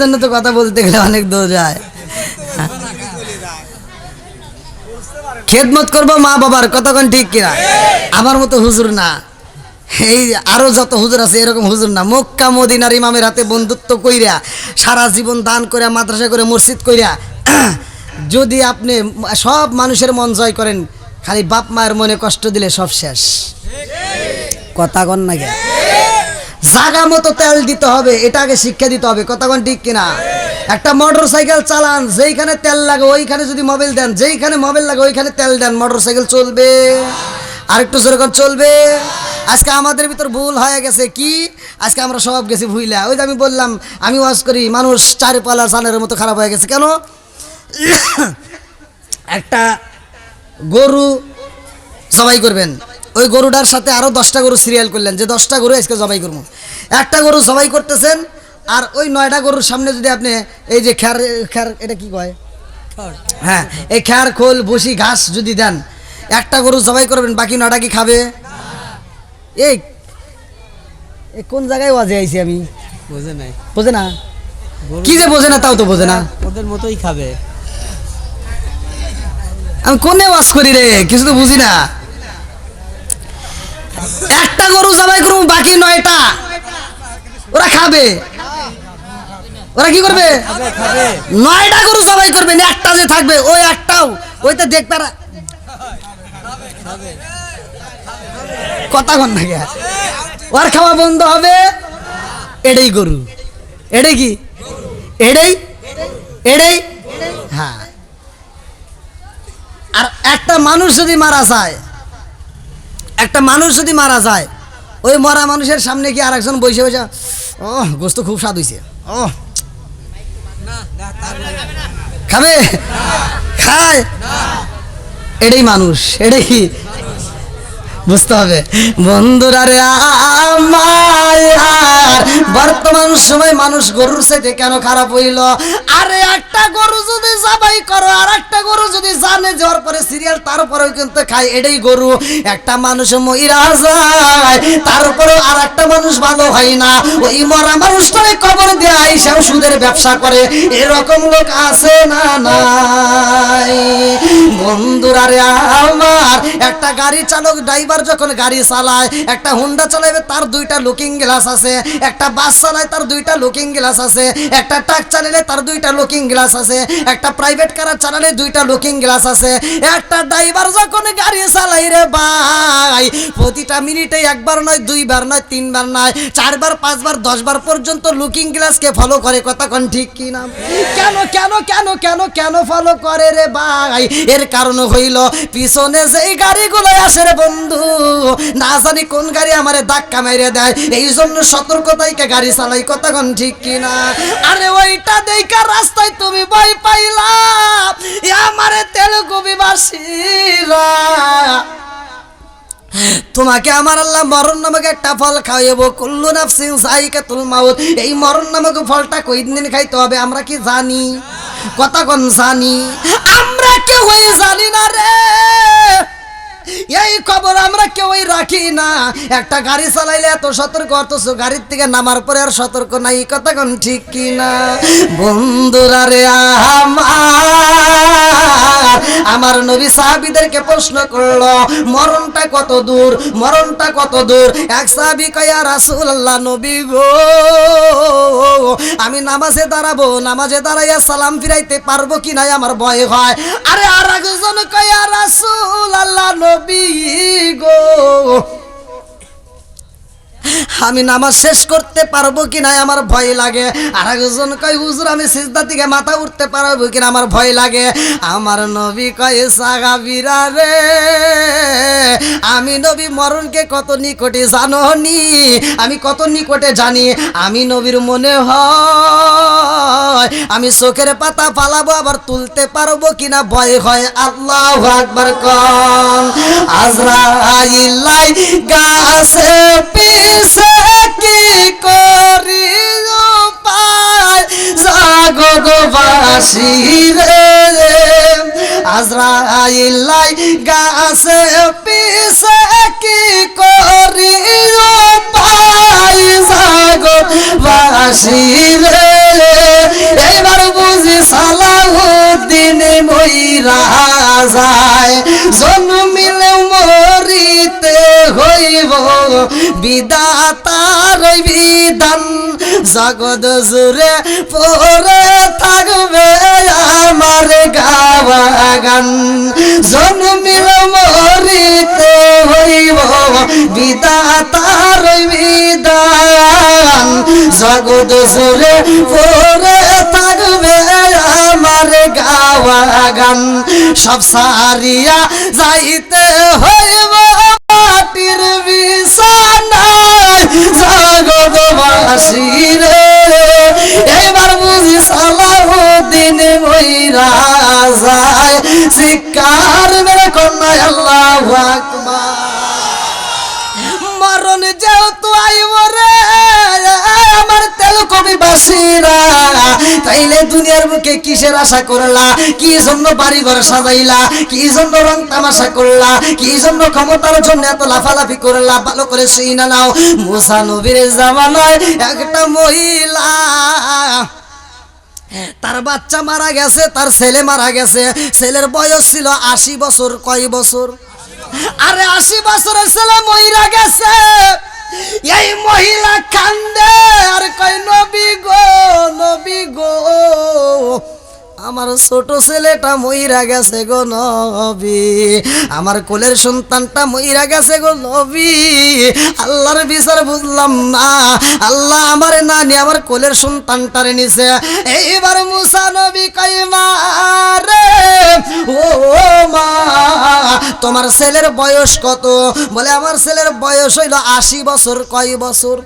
জন্য তো কথা বলতে গেলে অনেক দূর যায়। খেদমত করব মা বাবার, কতক্ষণ ঠিক কিনা? আমার মতো হুজুর না, এই আরো যত হুজুর আছে এরকম হুজুর না। মক্কা মদিনার ইমামের হাতে বন্ধুত্ব কইরা, সারা জীবন দান কইরা, মাদ্রাসা করে, মসজিদ কইরা, যদি আপনি সব মানুষের মন জয় করেন, খালি বাপ মায়ের মনে কষ্ট দিলে সব শেষ। কথা কন না কে? জাগা মতো তেল দিতে হবে, এটাকে শিক্ষা দিতে হবে। কতক্ষণ ঠিক কিনা? একটা মোটর সাইকেল চালান, যেইখানে তেল লাগে ওইখানে যদি মোবাইল দেন, যেইখানে মোবাইল লাগে ওইখানে তেল দেন, মোটর সাইকেল চলবে। আর একটু যেরকম চলবে। আজকে আমাদের ভিতর ভুল হয়ে গেছে কি? আজকে আমরা সব গেছি ভুইলা। ওই যে আমি বললাম, আমি ওয়াজ করি, মানুষ চারপালা চানের মতো খারাপ হয়ে গেছে। কেন? একটা গরু জবাই করবেন, ওই গরুটার সাথে আরো 10টা গরু সিরিয়াল করলেন যে 10টা গরু আজকে জবাই করবো। একটা গরু জবাই করতেছেন, আর ওই 9টা গরুর সামনে যদি আপনি এই যে খ্যার, এটা কি কয়? হ্যাঁ, এই খ্যার, খোল, ভুসি, ঘাস যদি দেন, একটা গরু জবাই করবেন, বাকি 9টা কি খাবে? এই কোন জায়গায় ওয়াজে আইছি আমি? বোঝে না কি যে বোঝে না, তাও তো বোঝে না, ওদের মতোই খাবে। আমি কোনে ওয়াজ করি রে, কিছু তো বুঝি না। একটা গরু জবাই করবো, বাকি 9টা ওরা খাবে। ওরা কি করবে? 9টা গরু জবাই করবেন, একটা যে থাকবে ওই একটাও ওইটা দেখবে কথা কন না কে? ওর খাওয়া বন্ধ হবে। এটাই গরু, এটাই কি? এটাই হ্যাঁ। আর একটা মানুষ যদি মারা যায়, ওই মরা মানুষের সামনে কি আরেকজন বসে বসে, ও গোস্ত খুব স্বাদ হয়েছে, ও খাবে? খায়? এটাই মানুষ, এটাই কি? বুঝতে হবে বন্ধুরা রে আমার। বর্তমান সময় মানুষ গরুর সাথে কেন খারাপ হইল? আরে একটা গরু যদি জবাই করো আর একটা গরু যদি জানে যাওয়ার পরে সিরিয়াল তারপরেও কিন্তু খায়, এটাই গরু। একটা মানুষ মইরা যায় তারপরেও আর একটা মানুষ ভালো হয় না, ওই মরা মানুষটারে কবর দেয় আইসাও সুদের ব্যবসা করে। এরকম লোক আছে না নাই? বন্ধুরা রে আমার, একটা গাড়ি চালক ড্রাইভার যখন গাড়ি চালায়, একটা হুন্ডা চালাবে তার দুইটা লুকিং গ্লাস আছে, একটা বাস চালায় তার দুইটা লুকিং গ্লাস আছে, একটা ট্রাক চালালে তার দুইটা লুকিং গ্লাস আছে, একটা প্রাইভেট কার চালালে দুইটা লুকিং গ্লাস আছে। একটা ড্রাইভার যখন গাড়ি চালাই রে ভাই, প্রতিটা মিনিটে একবার নয়, দুইবার নয়, তিনবার নয়, 4 বার 5 বার 10 বার পর্যন্ত লুকিং গ্লাসকে ফলো করে। কথা কোন ঠিক কি না? কেন কেন কেন কেন কেন ফলো করে রে ভাই? এর কারণ হইল পিছনে যেই গাড়িগুলো আসে রে বন্ধু, না জানি কোন গাড়ি আমারে ধাক্কা মেরে দেয়, এই জন্য সতর্কতায় গাড়ি চালাই। কথা কোন ঠিক কি না? আরে ওইটা দেখা রাস্তায় তুমি ভয় পাইলা, আমারে তেলুগু বিবাসীরা, তোমাকে আমার আল্লাহ মরণ নামক একটা ফল খাওয়াবো। কুল্লু নাফসিন যায়িকাতুল মাউত। এই মরণ নামক ফলটা কয়দিন খাইতে হবে আমরা কি জানি? কথা কোন জানি? আমরা কেউই জানি না রে, এই খবর আমরা কেউই রাখি না। একটা গাড়ি চালাইলে এত সতর্ক, অথচ গাড়ির থেকে নামার পরে আর সতর্ক নাই। কথা কোন ঠিক কি না? বন্ধুরা রে আমার নবী সাহাবীদেরকে প্রশ্ন করলো, মরণটা কত দূর, মরণটা কত দূর? এক সাহাবী কয়, ইয়া রাসূলুল্লাহ, নবী গো, আমি নামাজে দাঁড়াবো, নামাজে দাঁড়াইয়া সালাম ফিরাইতে পারবো কি নাই আমার ভয় হয়। আরে আর একজন কয়, ইয়া রাসূলুল্লাহ, নবী গো, আমি নামাজ শেষ করতে পারবো কিনা আমার ভয় লাগে। আর একজন কয়, হুজুর আমি সিজদা থেকে মাথা উঠতে পারবো কিনা আমার ভয় লাগে। আমার নবী কয়, সাহাবীরা রে, আমি নবী মরণকে কত নিকটে জানো নি? আমি কত নিকটে জানি। আমি নবীর মনে হয় আমি চোখের পাতা ফালাবো, আবার তুলতে পারবো কিনা ভয় হয়। আল্লাহু আকবার কোন। আজরাইল গাছে পিছে কি করি পায় জগৎবাসী রে, আজরাইল গাছে পিছে কি করি পায় জগৎবাসী রে। এবার বুঝি সালাউদ্দিন মইরা যায়, জন্মিলে মরিতে হইব বিধাতার বিধান, জগৎ জুড়ে পড়ে থাকবে আমার গাওয়া গান। জন্মিলে মরিতে হইব বিধাতার বিধান, জগৎ জুড়ে পড়ে থাকবে আমার গাওয়া গান। সব সারিয়া যাইতে হইব মাটির বিছানায় জগৎবাসী রে। এবার বুঝি সালাউদ্দিন মইরা যায়, শিকার মেরে কন্যায় আল্লাহু আকবার। মরণ যেহেতু আইব রে আমার তেলকবিবাসীরা, তাইলে দুনিয়ার বুকে কিসের আশা করলা? কি জন্য বাড়ি ঘর সাজাইলা? কি জন্য রং তামাশা করলা? কি জন্য ক্ষমতার জন্য এত লাফালাফি করলা? ভালো করে সেই না নাও, মুসা নবীর জামানায় একটা মহিলা, তার বাচ্চা মারা গেছে, তার ছেলে মারা গেছে, ছেলের বয়স ছিল 80 বছর। কয় বছর? আরে 80 বছরের ছেলে মইরা গেছে। এই মহিলা কান্দে আর কয়, নবী গো, নবী গো, আমার ছোট ছেলেটা মইরা গেছে গো নবী, আমার কোলের সন্তানটা মইরা গেছে গো নবী। আল্লাহর বিচার বুঝলাম না, আল্লাহ আমারে না নিয়ে আমার কোলের সন্তানটারে নিছে। এইবার মুসা নবী কয়, মা রে, ও মা, তোমার ছেলের বয়স কত? বলে আমার ছেলের বয়স হইল 80 বছর। কয় বছর?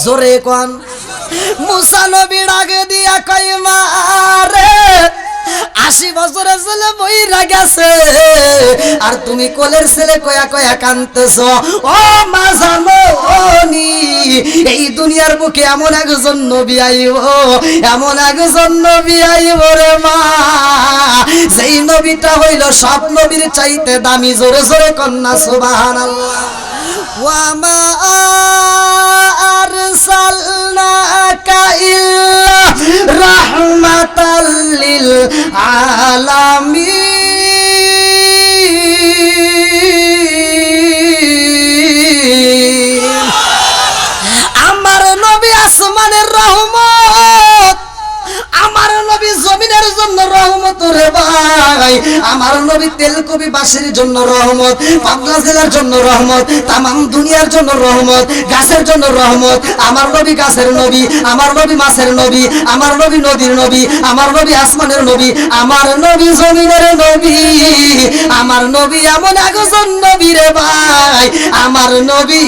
জোরে কোন মুসা নবী ডাক দিয়া কই মারে 80 বছরের ছেলে মইরা গেছে আর তুমি কোলের ছেলে কয়া কয়া কাঁদতেছো ও মা জানোনি এই দুনিয়ার বুকে এমন একজন নবী আইব এমন একজন নবী আইব রে মা সেই নবীটা হইল সব নবীর চাইতে দামি জোরে জোরে কন্যা সুবহানাল্লাহ ওয়া মা আরসালনাকা ইল্লা রাহমাতাল লিল আলামিন আমার নবী আসমানের রহমত আমার নবী জমিনের জন্য রহমত রে ভাই আমার নবী তেলকবি বাসের জন্য রহমত পাবনা জেলার জন্য রহমত তামাম দুনিয়ার জন্য রহমত গাছের জন্য রহমত আমার নবী গাছের নবী আমার নবী মাছের নবী আমার নবী নদীর নবী আমার নবী আসমানের নবী আমার নবী জমিনের নবী আমার নবী এমন একজন নবী রে ভাই আমার নবী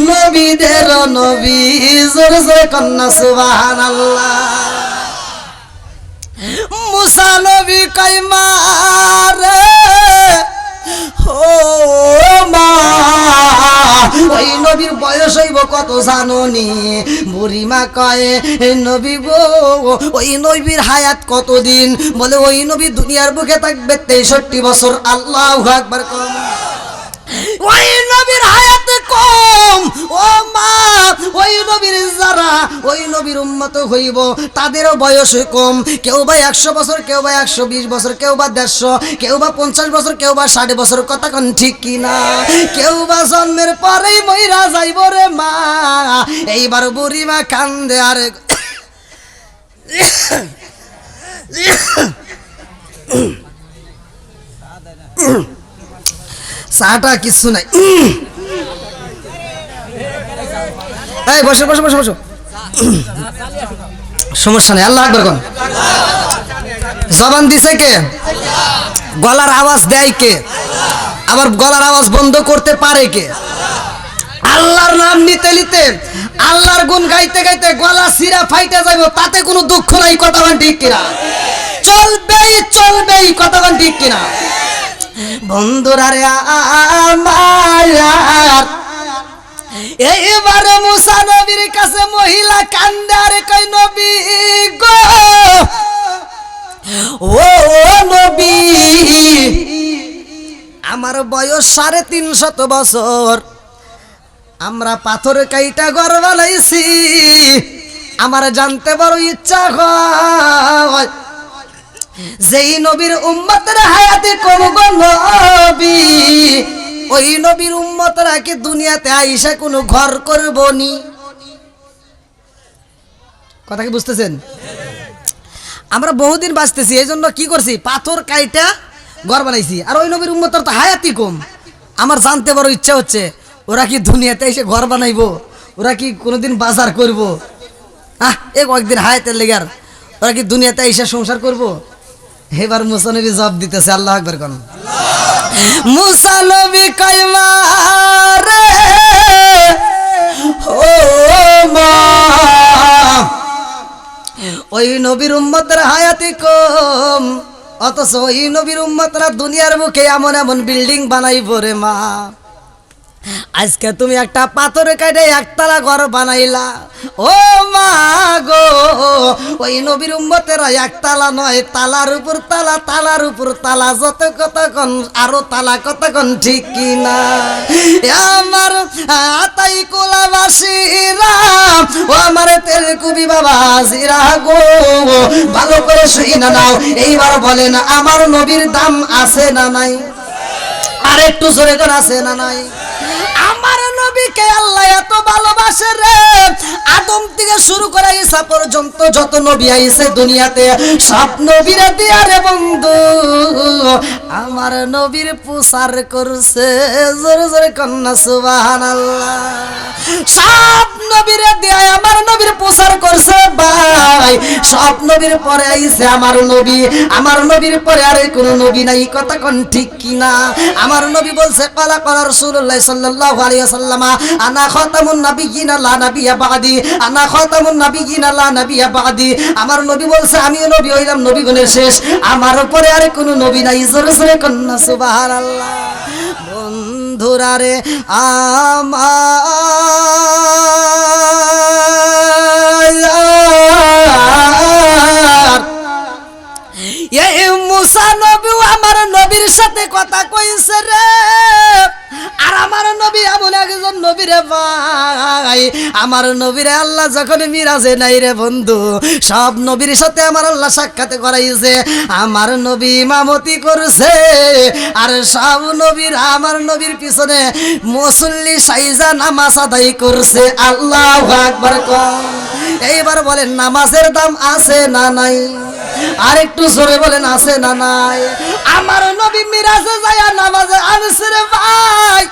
নবীদের নবী জোরে জোরে কন্যা সুবহানাল্লাহ মুসা নবী কই মারে ও মা ওই নবীর বয়স হইব কত জানোনি বুড়িমা কয় নবী গো ওই নবীর হায়াত কতদিন বলে ওই নবী দুনিয়ার বুকে থাকবে 63 বছর আল্লাহু আকবার কম ওই নবীর হায়াত কম ও মা ওই নবীর যারা ওই নবীর উম্মত হইব তাদেরও বয়স কম কেউ বা 100 বছর কেউ বা 120 বছর কেউ বা 150 কেউ বা 50 বছর কেউ বা 60 বছর কথা কোন ঠিক কি না কেউ বা জন্মের পরেই মইরা যাইব রে মা এইবার বুড়ি মা কান্দে আর চাটা কিছু নাই এই বসো বসো বসো বসো সমস্যা নেই আল্লাহ আকবার কোন জবান দিছে কে গলার আওয়াজ দেয় কে আবার গলার আওয়াজ বন্ধ করতে পারে কে আল্লাহর নাম নিতে নিতে আল্লাহর গুণ গাইতে গাইতে গলা সিরা ফাইটে যাইব তাতে কোনো দুঃখ নাই কথা বল ঠিক কিনা চলবেই চলবেই কথা বল ঠিক কিনা বন্ধুরা রে আমার এইবার মুসা নবীর কাছে মহিলা কান্দে আর কই নবী গো ও নবী আমার বয়স 350 বছর আমরা পাথর কাইটা ঘর বানাইছি আমার জানতে বড় ইচ্ছা হয় যেই নবীর উম্মতের হায়াতে কোন গো নবী ওই নবীর উম্মতরা কি দুনিয়াতে আইসা কোনো ঘর করবনি কথা কি বুঝতেছেন আমরা বহুদিন বাঁচতেছি এইজন্য কি করছি পাথর কাইটা ঘর বানাইছি আর ওই নবীর উম্মতের তো হায়াতই কম আমার জানতে বড় ইচ্ছা হচ্ছে ওরা কি দুনিয়াতে এসে ঘর বানাইবো ওরা কি কোনোদিন বাজার করবো এই কয়েকদিন হায়াতের লেগার ওরা কি দুনিয়াতে এসে সংসার করবো এবার মুসা নবী জবাব দিতেছে আল্লাহু আকবার কোন মুসা নবী কয় মারে ও মা ওই নবীর উম্মতের হায়াতে কম অথচ ওই নবীর উম্মতরা দুনিয়ার মুখে এমন এমন বিল্ডিং বানাইবো রে মা আজকে তুমি একটা পাথরে কাটে একতলা ঘর বানাইলা ও মা গো ওই নবীর উম্মতেরা একতলা নয় তালার উপর তালা তালার উপর তালা যত কতক্ষণ আরো তালা কতক্ষণ ঠিক কিনা আমার আতাই কোলাবাসীরা ও আমার তেলকুবি বাবাজিরা গো ভালো করে শুই না নাও এইবার বলেন আমার নবীর দাম আছে না নাই আর একটু জোরে করে আছে না নাই আমার নবীকে আল্লাহ এত ভালোবাসে রে আদম থেকে শুরু করে ঈসা পর্যন্ত যত নবী আইছে দুনিয়াতে সব নবীরা দিয়া রে বন্ধু আমার নবীর প্রচার করছে জোরে জোরে কন্যা সুবহানাল্লাহ সব নবীরা দিয়া আমার নবীর প্রচার করছে ভাই সব নবীর পরে আইছে আমার নবীর পরে আর কোন নবী নাই কথা কোন ঠিক কিনা আমার নবী বলছে কালা কালা রাসূলুল্লাহ সাল্লাল্লাহু আলাইহি ওয়াসাল্লাম আনা খাতামুন নাবিয়্যিনা লা নাবিয়্যা বাদি, আনা খাতামুন নাবিয়্যিনা লা নাবিয়্যা বাদি। আমার নবী বলছে আমিও নবী হইলাম, নবীগণের শেষ, আমার উপরে আর কোনো নবী নাই। জোরে জোরে কন্না সুবহানাল্লাহ। বন্ধুরা রে আমার এই মুসা নবী আমার নবীর সাথে কথা কইছে রে। আর আমার নবী এমন একজন নবী রে ভাই, আমার নবীরে আল্লাহ যখন মিরাজে নাই রে বন্ধু, সব নবীর সাথে আমার আল্লাহ সাক্ষাৎ করাইছে। আমার নবী ইমামতি করছে, আর সব নবীর আমার নবীর পিছনে মুসল্লি সাইজা নামাজ আদায় করছে। আল্লাহু আকবার কম। এইবার বলেন নামাজের দাম আছে না নাই? আর একটু জোরে বলেন আছে না নাই? আমার নবী মিরাজে যায় নামাজে আনছে রে ভাই।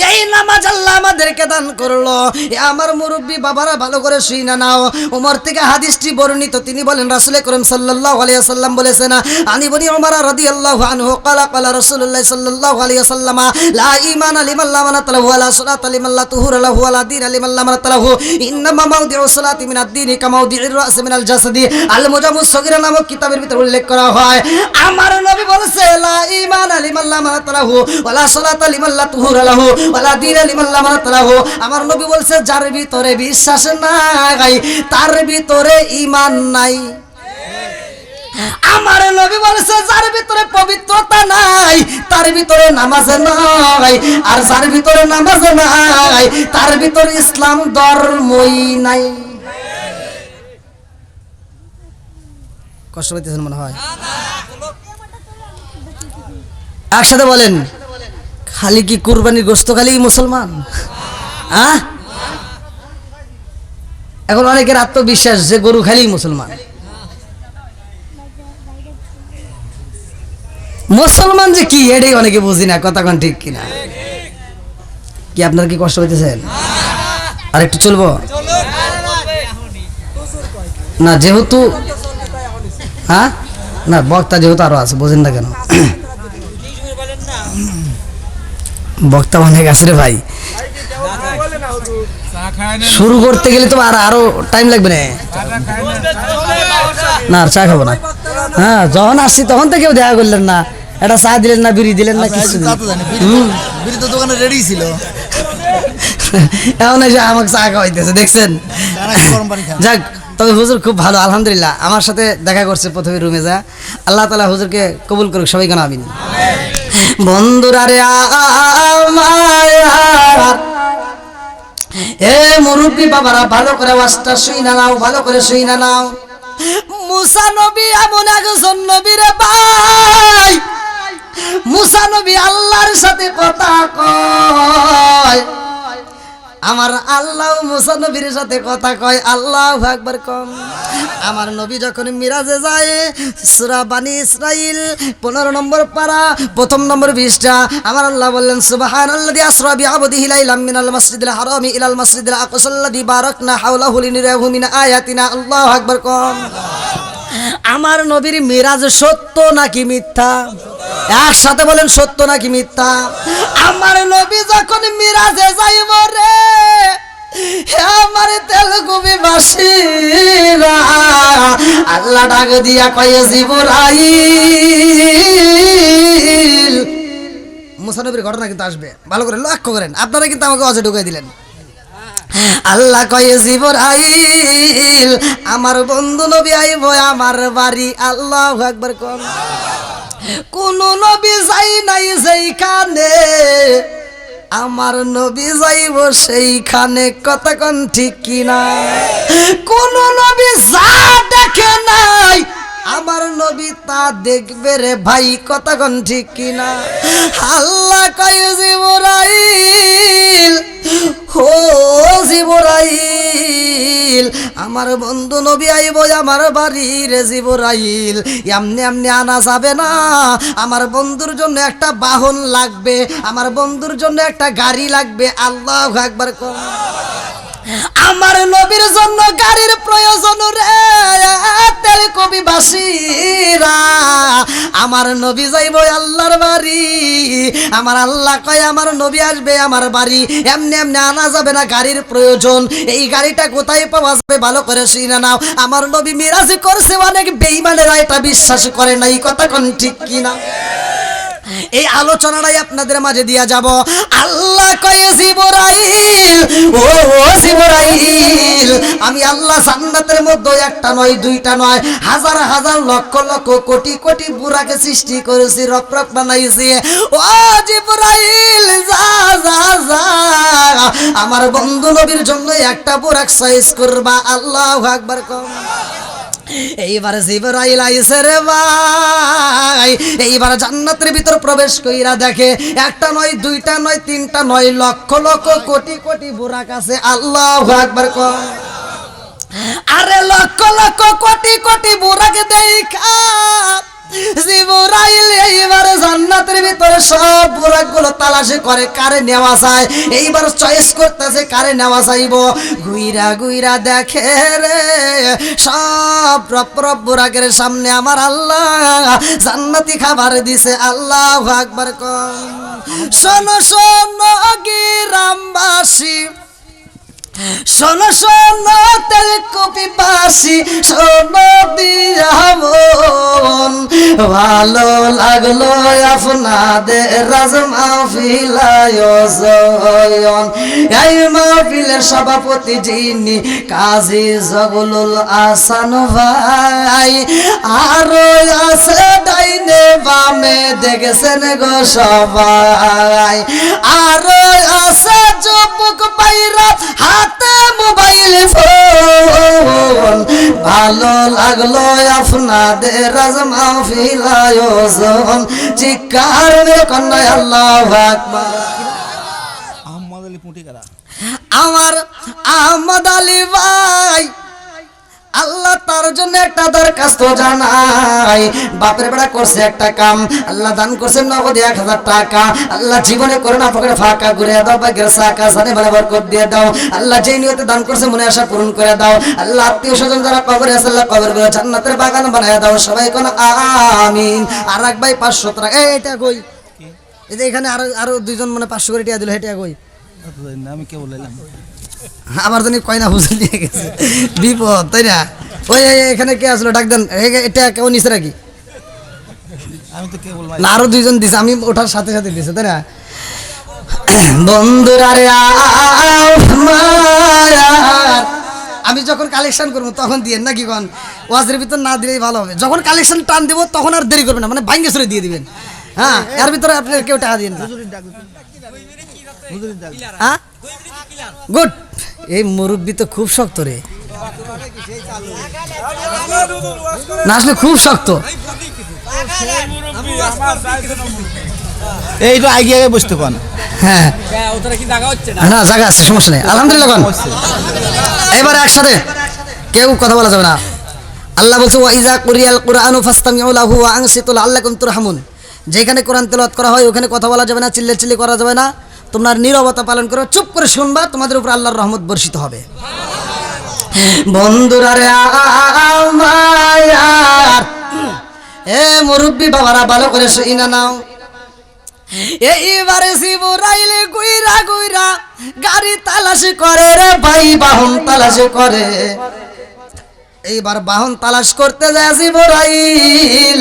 এই নামাজ আল্লাহ আমাদেরকে দান করলো। আমার মুরব্বী বাবারা ভালো করে শুই না নাও। ওমর থেকে হাদিসটি বর্ণিত, তিনি বলেন রাসূল করিম সাল্লাল্লাহু আলাইহি ওয়াসাল্লাম বলেছেন, আনি বনি ওমর রাদিয়াল্লাহু আনহু ক্বালা ক্বালা রাসূলুল্লাহ সাল্লাল্লাহু আলাইহি ওয়াসাল্লাম লা ঈমানা লিমান লা মানাত লাহু ওয়া লা সালাতা লিমান লা তুহুরা লাহু ওয়া লা দীনা লিমান লা মানাত লাহু, ইন্নামা মাওদিউ সালাতি মিনাদ দীনি কামা মাওদিউর রাস মিনাল জাসাদি। আল মুজামুস সগীরা নামক কিতাবের ভিতরে উল্লেখ করা হয়, আমার নবী বলেছে লা ঈমানা লিমান লা মানাত লাহু ওয়া লা সালাতা লিমান লা তুহুরা লাহু ওয়া লা দীনা লিমান লা মানাত লাহু। আমার নবী বলেছে যার ভিতরে বিশ্বাস নাই তার ভিতরে ঈমান নাই। আমার নবী বলেছে যার ভিতরে পবিত্রতা নাই তার ভিতরে নামাজ নাই, আর যার ভিতরে নামাজ নাই তার ভিতরে ইসলাম ধর্মই নাই। কষ্ট পাইতেছেন মনে হয়? একসাথে বলেন, খালি কি কুরবানির গোশত খালি মুসলমান? এখন অনেকের আত্মবিশ্বাস যে গরু খালি মুসলমান। মুসলমান যে কি এটাই অনেকে বুঝি না, কথা কোন ঠিক কিনা? কি আপনারা কি কষ্ট পাইতেছেন? আর একটু চলবো না? যেহেতু না বক্তা যেহেতু আরো আছে, বোঝেন না কেন? বক্তা অনেক আছে রে ভাই, শুরু করতে গেলে তো আরো টাইম লাগবে না। না আর চা খাবো না। হ্যাঁ, যখন আসছি তখন তো কেউ দেখা করলেন না, এটা চা দিলেন না, বিড়ি দিলেন না, কিছু বিড়ি তো দোকানে রেডি ছিল, এখন এসে আমাকে চা খাওয়াইতেছে, দেখছেন? যাক, তবে হুজুর খুব ভালো, আলহামদুলিল্লাহ। আমার সাথে দেখা করছে প্রথমে রুমে যা। আল্লাহ তাআলা হুজুরকে কবুল করুক, সবাই কেন আমিন। বন্ধুরা রে আমার, এ মুরব্বী বাবারা ভালো করে ওয়াজটা শুই না নাও, ভালো করে শুই না নাও। মুসা নবী এমন একজন নবী রে ভাই, মুসা নবী আল্লাহর সাথে কথা কয়। আমার আল্লাহ মুসা নবীর সাথে কথা কয়, আল্লাহু আকবার কম। আমার নবী যখন মিরাজে যায়, সূরা বানি ইসরাইল 15 নম্বর পারা, প্রথম নম্বর পৃষ্ঠা, আমার আল্লাহ বললেন সুবহানাল্লাযী আসরা বিআবদিহি লাইলাম মিনাল মাসজিদিল হারামি ইলাল মাসজিদিল আকসাল্লাযী বারাকনা হাওলাহু লিনুরিয়াহু মিন আয়াতিনা। আল্লাহু আকবার কম। আমার নবীর মিরাজ সত্য নাকি মিথ্যা? একসাথে বলেন, সত্য নাকি মিথ্যা? আমার নবী যখন মিরাজে যাইব রে, আমার তেলুগু ভাষীরা আল্লাহ ডাক দিয়া কয়ে জিবরাইল। মুসা নবীর ঘটনা কিন্তু আসবে, ভালো করে লক্ষ্য করেন। আপনারা কিন্তু আমাকে অজে ঢুকাই দিলেন। আল্লাহ কয়ে জিবরাইল, আমার বন্ধু নবী আইব আমার বাড়ি। আল্লাহু আকবার কোন। কোন নবী যাই নাই যেইখানে, আমার নবী যাইব সেইখানে। কথা কোন ঠিক কিনা? কোন নবী যা দেখে নাই, আমার নবী তা দেখবে রে ভাই। কথা কোন ঠিক কিনা? আল্লাহ কয়ে জিবরাইল, ও জিবরাইল, আমার বন্ধু নবী আইব আমার বাড়ি রে জিবরাইল। এমনি এমনি আনা যাবে না, আমার বন্ধুর জন্য একটা বাহন লাগবে, আমার বন্ধুর জন্য একটা গাড়ি লাগবে। আল্লাহু আকবার কর। আমার নবীর জন্য গাড়ির প্রয়োজন রে তেল কবিবাসীরা। আমার নবী যাইব আল্লাহর বাড়ি, আমার আল্লাহ কয় আমার নবী আসবে আমার বাড়ি, এমনি এমনি আনা যাবে না, গাড়ির প্রয়োজন। এই গাড়িটা কোথায় পাওয়া যাবে ভালো করে শুনে নাও। আমার নবী মিরাজ করছে, অনেক বেঈমানেরা এটা বিশ্বাস করে না, এই কথা কোন ঠিক কিনা? এই আলোচনাটাই আপনাদের মাঝে দিয়া যাব। আল্লাহ কয়ে জিবরাইল, ও জিবরাইল, আমি আল্লাহ জান্নাতের মধ্যে একটা নয় দুইটা নয় হাজার হাজার লক্ষ লক্ষ কোটি কোটি বুরাকে সৃষ্টি করেছি, রক রক বানাইছি। ও জিবরাইল যা যা যা, আমার বন্ধু নবীর জন্য একটা বুরাক চয়েস করবা। আল্লাহু আকবার কম। এইবার জিবরাইল আইছে রে ভাই, এইবার জান্নাতের ভিতর প্রবেশ কইরা দেখে একটা নয় দুইটা নয় তিনটা নয় লক্ষ লক্ষ কোটি কোটি বুরাক আছে। আল্লাহু আকবার কম। আরে লক্ষ লক্ষ কোটি কোটি বুরাক দেখা জিবরাইল এইবার জান্নাতের ভিতরে সব বুরাকগুলো তালাশি করে কারে নেওয়া যায়। এইবার চয়েস করতেছে কারে নেওয়া যাইব। গুইরা গুইরা দেখে রে সব রপ রপ বুরাকের সামনে আমার আল্লাহ জান্নাতি খাবার দিছে। আল্লাহু আকবার কম। শোনো শোনো গ্রামবাসী, শোনো শোনো তেল কপিবাসী, শোনো দিয়া মন, ভালো লাগলো আপনাদের রাজ মাহফিল আয়োজন। এই মাহফিলের সভাপতি যিনি কাজী জগলুল আহসান ভাই, আরো আছে ডাইনে বামে দেখেছেন গো সবাই, আরো আছে যুবক বাইরা হাতে মোবাইল ফোন, ভালো লাগলো আপনাদের রাজ মাহফিল আয়োজন। চিৎকার মেরে কন্যা আল্লাহু আকবার। আহমদ আলী পুটিকারা, আমার আহমদ আলী ভাই, আল্লাহ তার জন্য একটা দরখাস্ত জানাই। বাপের বেড়া করছে একটা কাম, আল্লাহ দান করছে নগদে 1000 টাকা। আল্লাহ জীবনে করোনা পকেটে ফাঁকা ঘুরে দাও, ভাগ্যের চাকা সানে ভালো বরকত দিয়ে দাও। আল্লাহ যেই নিয়তে দান করছে মনে আশা পূরণ করে দাও। আল্লাহ আত্মীয় স্বজন যারা কবরে আছে আল্লাহ কবরগুলো জান্নাতের বাগান বানায় দাও। সবাই কোন আমিন। আর এক ভাই 500 টাকা, এটা কই? এই যে এখানে আরো দুইজন মানে 500 করে টাকা দিল, এটা কই? আমি কে বললাম আমার জানি কয়না হুজুর নিয়ে গেছে, বিপদ তাই না? ওই এখানে কে আসলো ডাক দেন, এটা কেউ নিছে নাকি? আমি তো কে বললাম না, আরো দুইজন দিছে, আমি ওঠার সাথে সাথে দিছে তাই না? বন্ধুরা রে আমি যখন কালেকশন করবো তখন দিয়ে নাকি কন, ওয়াজের ভিতর না দিলেই ভালো হবে। যখন কালেকশন টান দেবো তখন আর দেরি করবেন না, মানে ভাঙ্গে সরে দিয়ে দিবেন। হ্যাঁ, এর ভিতরে আপনার কেউ টাকা দিন না। হ্যাঁ গুড। এই মুরব্বি তো খুব শক্ত রে, না আসলে খুব শক্ত। এই তো আগে আগে বসতে পান। হ্যাঁ না, জায়গা আছে, সমস্যা নেই, আলহামদুলিল্লাহ। এবার একসাথে কেউ কথা বলা যাবে না। আল্লাহ বলছে ওয়াইজা কুরিয়াল কুরআনু ফাসতামিউ লাহু ওয়া আনসিতু লাআল্লাকুম তুরহামুন। যেখানে কোরআন তেলাওয়াত করা হয় ওখানে কথা বলা যাবে না, চিল্লাচিল্লি করা যাবে না। তোমরা নীরবতা পালন করো, চুপ করে শুনবা, তোমাদের উপর আল্লাহর রহমত বর্ষিত হবে। বন্ধুরা রে আমার, এ মুরব্বি বাবারা ভালো করে শুইনা নাও। এইবারে জিবরাইল গুইরা গুইরা গাড়ি তালাশি করে রে ভাই, বাহন তালাশি করে। এইবার বাহন তালাশ করতে যায় জিবরাইল,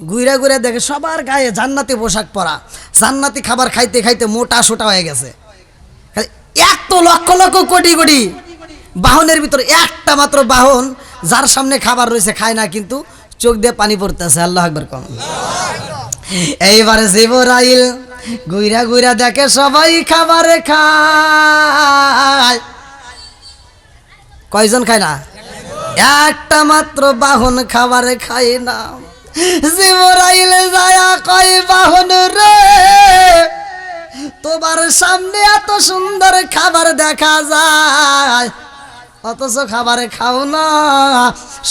ঘুরে ঘুরে দেখে সবার গায়ে জান্নাতি পোশাক পরা, জান্নাতি খাবার খাইতে খাইতে মোটা সোটা হয়ে গেছে। এত লক্ষ লক্ষ কোটি কোটি বাহনের ভিতরে একটা মাত্র বাহন যার সামনে খাবার রয়েছে খায় না, কিন্তু চোখ দিয়ে পানি পড়তেছে। আল্লাহু আকবার কম। এইবারে জিবরাইল ঘুরা ঘুরা দেখে সবাই খাবারে খায়, কয়জন খায় না? একটা মাত্র বাহন খাবারে খায় না। জিবরাইল যায়া কয় বাহন রে, তোমার সামনে এত সুন্দর খাবার দেখা যায়, অথচ খাবারে খাও না।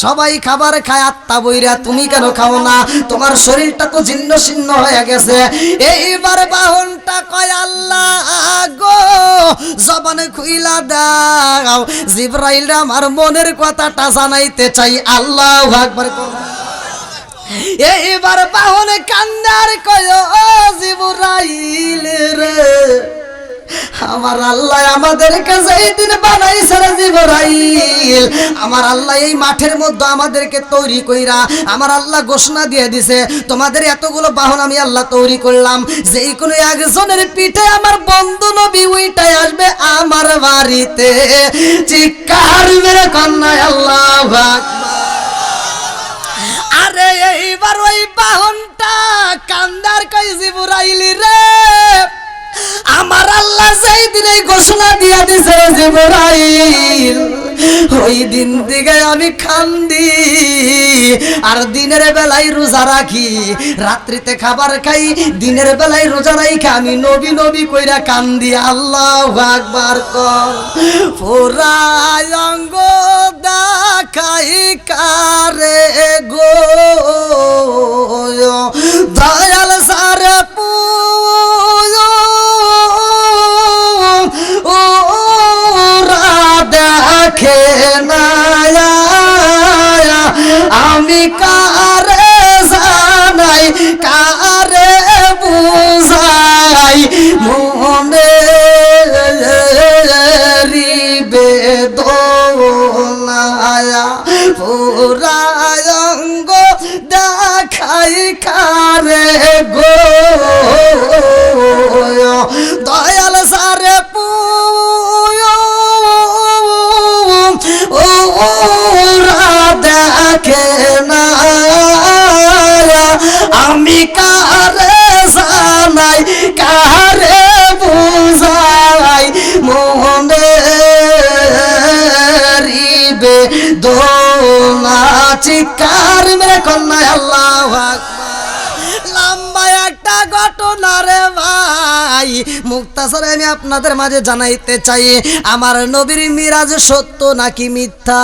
সবাই খাবার খায় আত্মা বইরা, তুমি কেন খাও না? তোমার শরীরটা তো ছিন্ন ছিন্ন হয়ে গেছে। এইবার বাহনটা কয় আল্লাহ গো, জবানে খুইলা দাও, জিবরাইল আমার মনের কথাটা জানাইতে চাই। আল্লাহু আকবার। এইবার বাহনে কান্দার কয় ও জিবরাইল রে, আমার আল্লাহ আমাদেরকে যেই দিন বানাইছে রে জিবরাইল, আমার আল্লাহ এই মাঠের মধ্যে আমাদেরকে তৈরি কইরা আমার আল্লাহ ঘোষণা দিয়ে দিছে, তোমাদের এতগুলো বাহন আমি আল্লাহ তৈরি করলাম, যেই কোনো একজনের পিঠে আমার বন্ধু নবী উইটাই আসবে আমার বাড়িতে। চিৎকার মেরে কন্যায় আল্লাহু আকবার। আরে এইবার ওই বাহনটা কান্দার কই জিবরাইল রে, আমার আল্লাহ যেই দিন এই ঘোষণা দিয়া দিছে জিবরাইল, ওই দিন থেকে আমি কান্দি, আর দিনের বেলায় রোজা রাখি, রাত্রিতে খাবার খাই, দিনের বেলায় রোজা রাখি, আমি নবী নবী কইরা কান্দি। আল্লাহু আকবার কর। পুরাই অঙ্গ দেখাই কারে গো, দয়াল সারে দেখে না, আমি কারে জানাই কারে বুঝাই, মনে বেদনায়া পুরায় অঙ্গ দেখাই কারে গো, দয়াল সারে দেখে না, আমি কারে জানাই কারে বুঝাই, মনে রিবে দোলা। চিৎকার মেরে কন্যায় আল্লাহু আকবার। লম্বা একটা ঘটনা রে ভাই, মুক্তাসরে আমি আপনাদের মাঝে জানাইতে চাই, আমার নবীর মিরাজ সত্য নাকি মিথ্যা?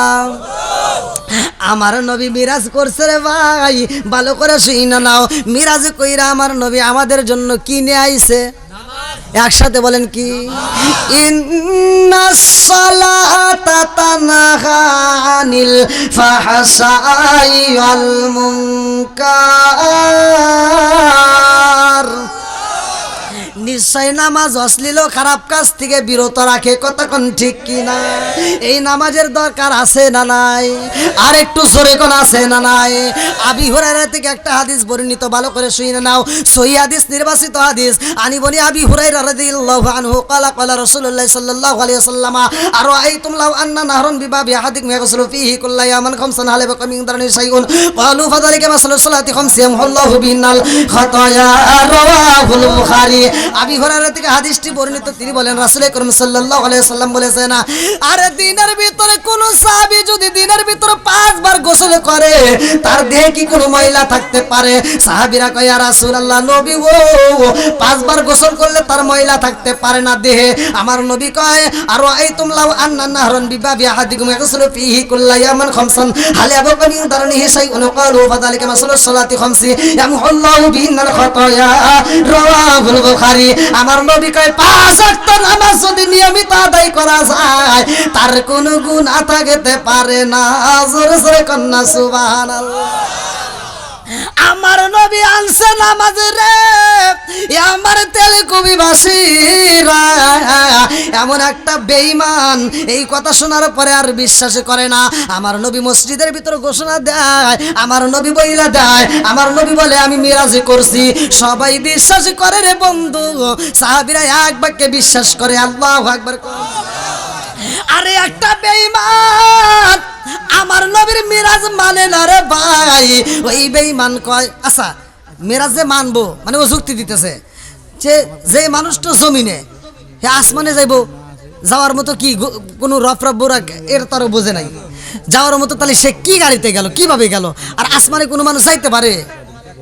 আমার নবী মিরাজ করছে রে ভাই, ভালো করে শুইনা নাও। মিরাজ কইরা আমার নবী আমাদের জন্য কি নিয়ে আইছে? একসাথে বলেন কি? ইন্নাস সালাতা তানহা আনিল ফাহশাই ওয়াল মুনকার। নিশ্চয় নামাজ অশ্লীল খারাপ কাজ থেকে বিরত রাখে। কতক্ষণ ঠিক কিনা? এই নামাজের দরকার আছে না নাই? আর একটু জোরে কোন আছে না নাই? আবি হুরায়রা থেকে একটা হাদিস বর্ণিত, ভালো করে শুনে নাও, সহিহ হাদিস, নির্বাচিত হাদিস। আনি বনি আবি হুরায়রা রাদিয়াল্লাহু আনহু ক্বালা ক্বালা রাসূলুল্লাহ সাল্লাল্লাহু আলাইহি ওয়াসাল্লাম, আরাআইতুম লাউ আন্না নাহরান বিবাবি আহাদিকুম ইয়াগসিলু ফীহি কুল্লা ইয়ামান খামসান হাল বাকা মিন দারনি শাইউন ক্বালু ফাযালিকা মাসালু সালাতি খামসি ইয়ামহুল্লাহু বিহিনাল খাতায়া। রাওয়াহুল বুখারী। আবি হুরায়রা থেকে হাদিসটি বর্ণিত, তিনি বলেন রাসূল করিম সাল্লাল্লাহু আলাইহি ওয়াসাল্লাম বলেছেন, আরে দিনের ভিতরে কোন সাহাবী যদি দিনের ভিতরে 5 বার গোসল করে, তার দেহে কি কোনো ময়লা থাকতে পারে? সাহাবীরা কয় ইয়া রাসূলুল্লাহ, নবী গো 5 বার গোসল করলে তার ময়লা থাকতে পারে না দেহে। আমার নবী কয় আরাআইতুম লাউ আন্না নাহরান বিবাবি আহাদিকুম ইয়াগসিলু ফীহি কুল্লা ইয়ামান খামসান হাল ইয়াবকা মিন দারনিহি শাইউন ক্বালু ফাযালিকা মাসালু সালাতি খামসি ইয়ামহুল্লাহু বিহিনাল খাতায়া। রাওয়াহুল বুখারী। আমার নবী কয় 5 ওয়াক্ত নামাজ যদি নিয়মিত আদায় করা যায়, তার কোনো গুনাহ থাকতে পারে না। জোরে জোরে কন্না সুবহানাল্লাহ। আমার নবী আনছে নামাজ রে, আমার তেলকুবিবাসীরা এমন একটা বেঈমান, এই কথা শোনার পরে আর বিশ্বাস করে না। আমার নবী মসজিদের ভিতরে ঘোষণা দেয়, আমার নবী বইলা দেয়, আমার নবী বলে আমি মিরাজ করছি। সবাই বিশ্বাস করে রে বন্ধু, সাহাবীরা এক বাক্যে বিশ্বাস করে। আল্লাহু আকবার। আরে একটা বেঈমান আমার নবীর মিরাজ মানে না রে ভাই। ওই বেঈমান কয় আচ্ছা মিরাজে মানবো, মানে ও যুক্তি দিতেছে যে মানুষটা জমিনে আসমানে যাইবো, যাওয়ার মতো কি কোনো রফরফ বোরাক এর তারও বোঝে নাই, যাওয়ার মতো তাহলে সে কি গাড়িতে গেল, কিভাবে গেল? আর আসমানে কোনো মানুষ যাইতে পারে?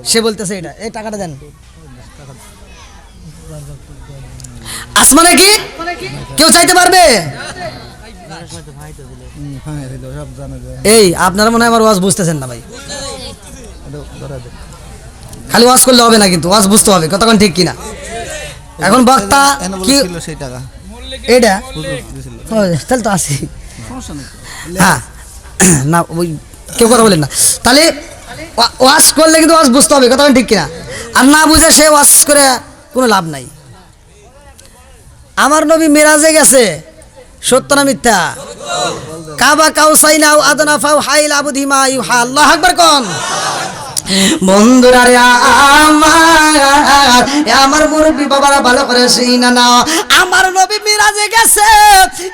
সে বলতেছে এটা, এই টাকাটা দেন। আসমানে কি কেউ চাইতে পারবে? হ্যাঁ দিল সব জানা যায় এই আপনারা মনে হয় আমার ওয়াজ বুঝতেছেন না ভাই। এটা ধরা দে খালি ওয়াজ করলে হবে না, কিন্তু ওয়াজ বুঝতে হবে কতক্ষণ ঠিক কিনা। এখন বক্তা এনে কি বলছিল সেই টাকা এটা হুজুর দিছিল ও, তাহলে তো আসি সমস্যা নেই হ্যাঁ না ওই কেউ কথা বলেন না। তাহলে ওয়াজ করলে কিন্তু ওয়াজ বুঝতে হবে কতক্ষণ ঠিক কিনা। আর না বুঝে সে ওয়াজ করে কোনো লাভ নাই। আমার নবী মিরাজে গেছে, সত্য না মিথ্যা? কাবা কাউসাইনা আদনা ফাউ হাইল আবুধিমা ইউহা আল্লাহু আকবার কোন বন্ধুরা রে আমার মুরব্বী বাবারা ভালো করে শুনা নাও, আমার নবী মিরাজে গেছে।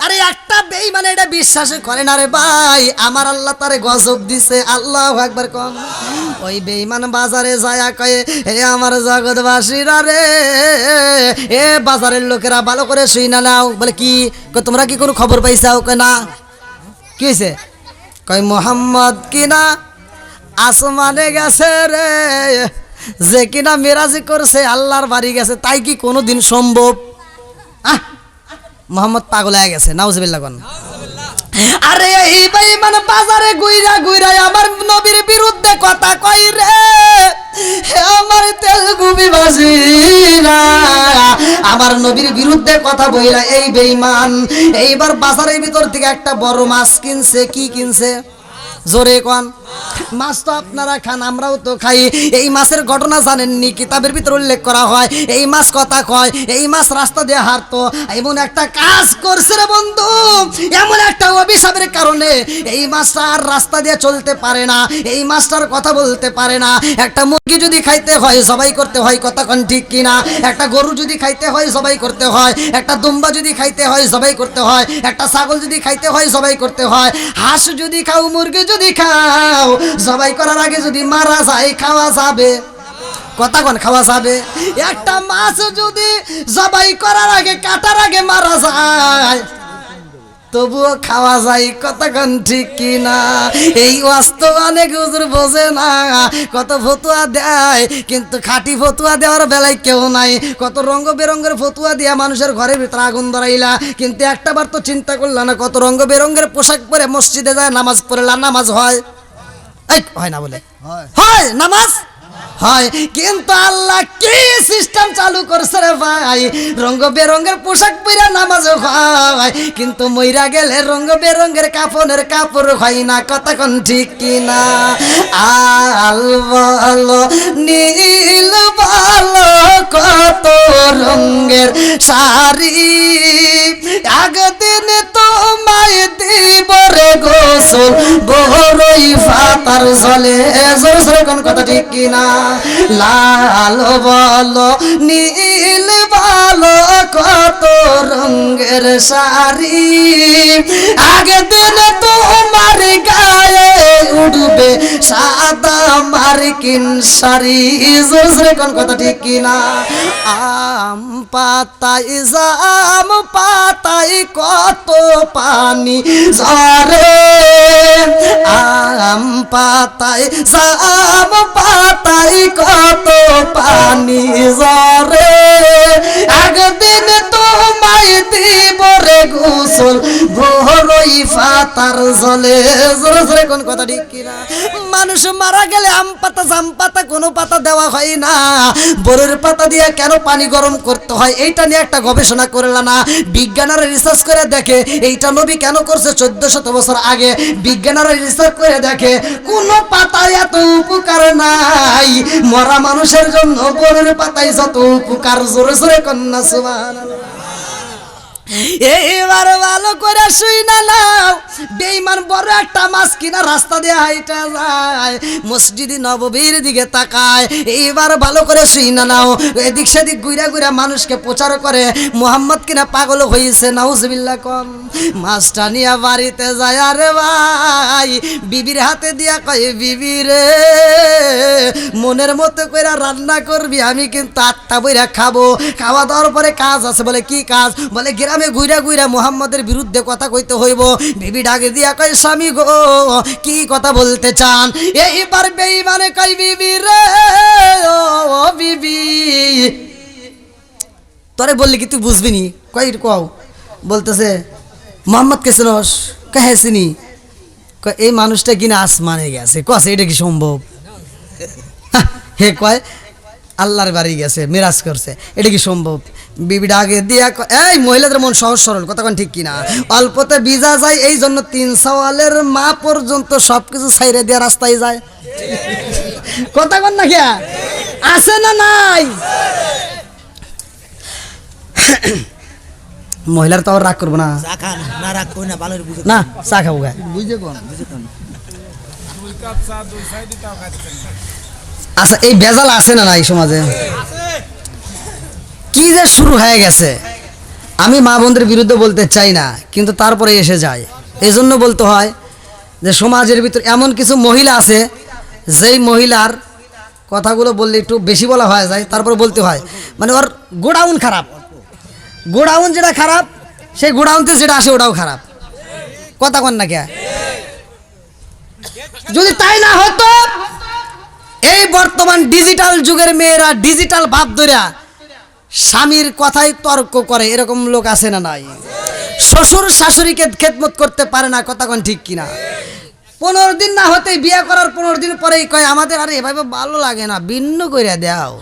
আরে একটা বেঈমান এটা বিশ্বাস করে না রে ভাই, আমার আল্লাহ তারে গজব দিছে। আল্লাহু আকবার কোন ওই বেঈমান বাজারে যায়া কয়ে হে আমার জগৎবাসীরা রে, এ বাজারের লোকেরা ভালো করে শুনা নাও। বলে কি কই তোমরা কি কোনো খবর পাইছাও? কয় না। কি হয়েছে? কয় মোহাম্মদ কিনা আসমানে গেছে রে, যে কিনা মেরাজি করছে আল্লাহর বাড়ি গেছে, তাই কি কোনোদিন সম্ভব? মোহাম্মদ পাগল হয়ে গেছে, নাউজুবিল্লাহ কোন। আরে এই বেঈমান বাজারে গুইরা গুইরা আমার নবীর বিরুদ্ধে কথা কই রে, আমার তেলুগু বিভাষীরা আমার নবীর বিরুদ্ধে কথা বইরা এই বেঈমান এইবার বাজারের ভিতর থেকে একটা বড় মাছ কিনছে। কি কিনছে? জোরে কোন। মাছ তো আপনারা খান, আমরাও তো খাই। এই মাছের ঘটনা জানেননি? কিতাবের ভিতর উল্লেখ করা হয় এই মাছ কথা কয়, এই মাছ রাস্তা দিয়ে হাঁটতো। এমন একটা কাজ করছে রে বন্ধু, এমন একটা অভিশাপের কারণে এই মাছটা আর রাস্তা দিয়ে চলতে পারে না, এই মাছটার কথা বলতে পারে না। একটা মুরগি যদি খাইতে হয় জবাই করতে হয়, কথা কোন ঠিক কিনা? একটা গরু যদি খাইতে হয় জবাই করতে হয়, একটা দুম্বা যদি খাইতে হয় জবাই করতে হয়, একটা ছাগল যদি খাইতে হয় জবাই করতে হয়। হাঁস যদি খাও, মুরগি যদি খাও, জবাই করার আগে যদি মারা যায় খাওয়া যাবে? কথা কোন খাওয়া যাবে? একটা মাছ যদি জবাই করার আগে কাটার আগে মারা যায় তবুও খাওয়া যায়, কথা কোন ঠিক কিনা? এই বাস্তব অনেক হুজুর বোঝে না, কত ফতুয়া দেয় কিন্তু খাঁটি ফতুয়া দেওয়ার বেলায় কেউ নাই। কত রঙ বেরঙের ফতুয়া দিয়া মানুষের ঘরের ভিতরে আগুন ধরাইলা, কিন্তু একটা বার তো চিন্তা করলা না কত রঙ বেরঙের পোশাক পরে মসজিদে যায় নামাজ পড়লা, নামাজ হয়? এই হয় না বলে হয় নামাজ হয়, কিন্তু আল্লাহ কি সিস্টেম চালু করছে রে ভাই, রঙ বেরঙের পোশাক পরে নামাজ হয় কিন্তু মইরা গেলে রঙ বেরঙের কাফনের কাপড় হয় না, কথা কোন ঠিক কিনা? আল ভালো নীল ভালো কত রঙের শাড়ি, একদিন তোমায় দিব রে গোসল বড়ই ফাতার জলে, জোরে কোন কথা ঠিক কিনা? লাল বলো নীল ভালো কত রঙের শাড়ি, আগে দিন তোমার গায়ে উঠবে সাদা মার্কিন শাড়ি, জোরে কোন কথা ঠিক কিনা? আম পাতায় জাম পাতায় কত পানি ঝরে, আম পাতায় জাম পাতায় কত পানি ঝরে, একদিন তোমায় দিব রে গোসল ভোরই ফাতার জলে, জোরে জোরে কোন কথা ঠিক কিনা? মানুষ মারা গেলে আম পাতা জাম পাতা কোনো পাতা দেওয়া হয় না, বরের পাতা দিয়ে কেন পানি গরম করতে হয় এইটা নিয়ে একটা গবেষণা করলা না? বিজ্ঞানীরা রিসার্চ করে দেখে এইটা নবী কেন করছে 1400 বছর আগে। বিজ্ঞানীরা রিসার্চ করে দেখে কোন পাতায় এত উপকার নাই, মরা মানুষের জন্য বরের পাতায় যত উপকার। জোরে জোরে কন্যা সুবহানাল্লাহ। এইবার ভালো করে শুই না নাও, বেঈমান বড় একটা মাছ কিনা রাস্তা দিয়ে হাইটা যায়, মসজিদে নববীর দিকে তাকায়। এইবার ভালো করে শুই না নাও, এদিক সেদিক ঘুরা ঘুরা মানুষকে প্রচার করে মোহাম্মদ কিনা পাগল হয়েছে, নাউজুবিল্লাহ কম। মাছটা নিয়ে বাড়িতে যায়, আরে ভাই বিবির হাতে দিয়া কয় বিবি রে মনের মতো করে রান্না করবি, আমি কিন্তু আত্মা বইরা খাবো, খাওয়া দাওয়ার পরে কাজ আছে। বলে কি কাজ? বলে গ্রামে ঘুরা ঘুরা মুহাম্মদের বিরুদ্ধে কথা কইতে হইব। বিবি ডাকে দিয়া কয় স্বামী গো কি কথা বলতে চান? এইবার বেঈমানে কয় বিবি রে ও বিবি তোরে বললি কি তুই বুঝবি নি? কই কও? বলতেছে মোহাম্মদকে চিনস? হ্যাঁ চিনি। এই মানুষটা কিনা আসমানে গেছে। কছে এটা কি সম্ভব? হে কয় আল্লাহর বাড়ি গেছে, মিরাজ করছে, এটা কি সম্ভব? বিবিটা আগে দিয়া এই মহিলাদের মন সহজ সরল, কথা কোন ঠিক কিনা? অল্পতে ভিজা যায়, এই জন্য 3 সওয়ালের মা পর্যন্ত সবকিছু ছাইরে দিয়ে রাস্তায় যায়। কথা কোন না কিয়া? আছে না নাই? মহিলার তো আর রাগ করবো না, না চা খাবো গা। বুঝে কোন আচ্ছা, এই ভেজাল আছে না নাই সমাজে? কি যে শুরু হয়ে গেছে, আমি মা বোনদের বিরুদ্ধে বলতে চাই না, কিন্তু তারপরে এসে যায়। এই জন্য বলতে হয় যে সমাজের ভিতর এমন কিছু মহিলা আছে, যেই মহিলার কথাগুলো বললে একটু বেশি বলা হয়ে যায়, তারপরে বলতে হয় মানে ওর গোডাউন খারাপ। গোডাউন যেটা খারাপ, সেই গোডাউনতে যেটা আসে ওটাও খারাপ। কথা কন না কে? যদি তাই না হতো, এই বর্তমান ডিজিটাল যুগের মেয়েরা ডিজিটাল ভাব ধরে স্বামীর কথাই তর্ক করে, এরকম লোক আছে না নাই? শ্বশুর শাশুড়িকে খেদমত করতে পারে না, কথা কোন ঠিক কিনা? 15 দিন না হতে বিয়ে করার 15 দিন পরেই কয় আমাদের আরে এভাবে ভালো লাগে না, ভিন্ন করে দাও।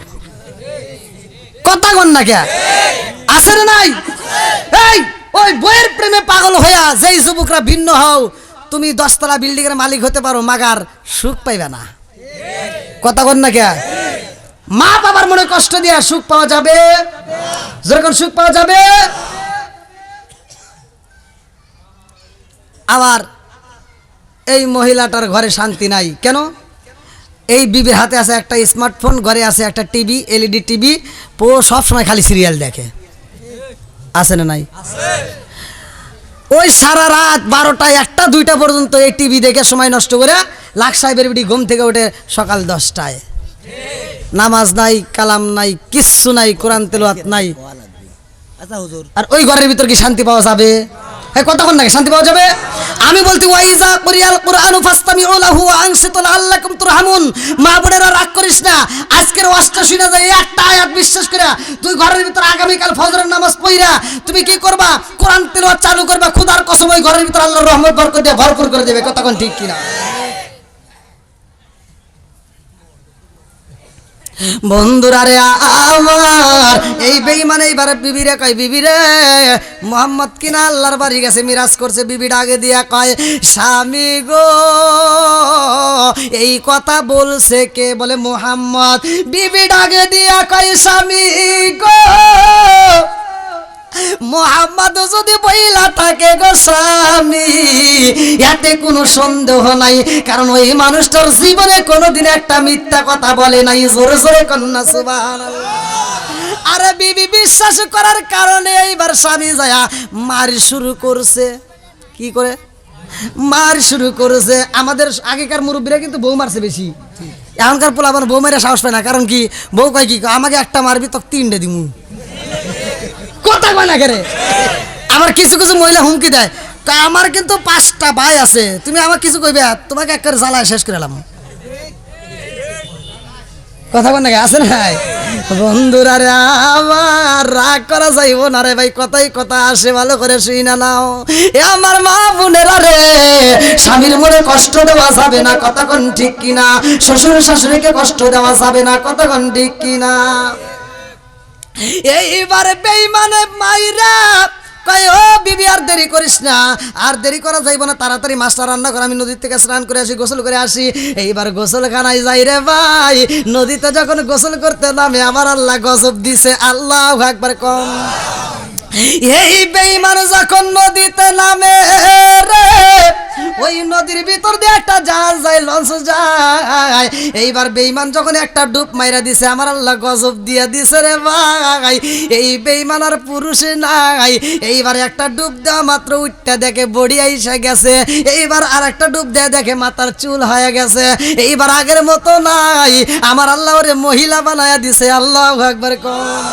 কথা কোন না কে? আছে না নাই? এই ওই বইয়ের প্রেমে পাগল হইয়া যেই যুবকরা ভিন্ন হও, তুমি 10 তলা বিল্ডিং এর মালিক হতে পারো, মাগার সুখ পাইবে না। কথা কোন না কে? মা বাবার মনে কষ্ট দিয়া সুখ পাওয়া যাবে? যখন সুখ পাওয়া যাবে। আবার এই মহিলাটার ঘরে শান্তি নাই কেন? এই বিবির হাতে আছে একটা স্মার্টফোন, ঘরে আছে একটা টিভি, এলইডি টিভি, ও সবসময় খালি সিরিয়াল দেখে। আছে না নাই? ওই সারা রাত 12টা 1টা 2টা পর্যন্ত এই টিভি দেখে সময় নষ্ট করে লাখ সাহেবের বিটি ঘুম থেকে উঠে সকাল 10টায়। নামাজ নাই, কালাম নাই, কিচ্ছু নাই, কোরআন তেলাওয়াত নাই। আর ওই ঘরের ভিতর কি শান্তি পাওয়া যাবে? হ্যাঁ, কতক্ষণ নাকি শান্তি পাওয়া যাবে? আমি বলতে ওয়াইজা কুরিয়াল কুরআনু ফাসতামিউ লাহু ওয়া আনসিতু লাআল্লাকুম তুরহামুন। মা বোনেরা রাগ করিস না, আজকের ওয়াজটা শুনে যায় একটা আয়াত বিশ্বাস করে তুই ঘরের ভিতর আগামীকাল ফজরের নামাজ পড়িরা তুমি কি করবা? কোরআন তেলাওয়াত চালু করবা, খোদার কসম ওই ঘরের ভিতর আল্লাহর রহমত বরকত দিয়ে ভরপুর করে দেবে। কতক্ষণ ঠিক কিনা? বন্ধুরা রে আমার, এই বেঈমান এইবারে বিবিরে কয়, বিবিরে মোহাম্মদ কিনা আল্লাহর বাড়ি গেছে, মিরাজ করছে। বিবির আগে দিয়া কয়, স্বামী গো এই কথা বলছে কে? বলে মোহাম্মদ। বিবির আগে দিয়া কয়, স্বামী গো মোহাম্মদ যদি বইলা থাকে গো স্বামী, এতে কোনো সন্দেহ নাই, কারণ ওই মানুষটার জীবনে কোনোদিন একটা মিথ্যা কথা বলে নাই। জোরে জোরে কন্যা সুবহানাল্লাহ। আরে বিবি বিশ্বাস করার কারণে এইবার স্বামী যায়া মার শুরু করছে। কি করে মার শুরু করেছে? আমাদের আগেকার মুরব্বীরা কিন্তু বউ মারছে বেশি, এখনকার পোলা আমার বউ মেরে সাহস পায় না। কারণ কি? বউ কয় কি, আমাকে একটা মারবি তো 3টে দিমু। কথা কয় না কেরে? আমার কিছু কিছু মহিলা হুমকি দেয়, তাই আমার কিন্তু 5টা ভাই আছে, তুমি আমার কিছু কইবে, তোমাকে একবার জ্বালায় শেষ করে এলাম। কথা কয় না কে? আছে না? বন্ধুরা রে আমার, রাগ করা যাইব না রে ভাই, কথাই কথা আসে, ভালো করে শুই না নাও। এ আমার মা বোনেরা রে, স্বামীর মনে কষ্ট দেওয়া যাবে না, কতক্ষণ ঠিক কিনা? শ্বশুর শাশুড়িকে কষ্ট দেওয়া যাবে না, কতক্ষণ ঠিক কিনা? এইবারে বেঈমানে মাইরা কয়, ও বিবি আর দেরি করিস না, আর দেরি করা যাইব না, তাড়াতাড়ি মাছটা রান্না করে আমি নদীর থেকে স্নান করে আসি, গোসল করে আসি। এইবার গোসলখানায় যাই রে ভাই, নদীতে যখন গোসল করতে নামে আমার আল্লাহ গজব দিছে। আল্লাহু আকবার কম। এই বেঈমান যখন নদীতে নামে রে, ওই নদীর ভিতর দিয়ে একটা জাহাজ যায়, লঞ্চ যায়। এইবার বেঈমান যখন একটা ডুব মাইরা দিছে, আমার আল্লাহ গজব দিয়া দিছে রে ভাই। এই বেঈমান আর পুরুষ নাই, এইবার একটা ডুব দেওয়া মাত্র উঠটা দেখে বডি আইসা গেছে। এইবার আর একটা ডুব দেয়া দেখে মাথার চুল হয়ে গেছে। এইবার আগের মতো নাই, আমার আল্লাহ ওরে মহিলা বানায়া দিছে। আল্লাহু আকবার কম।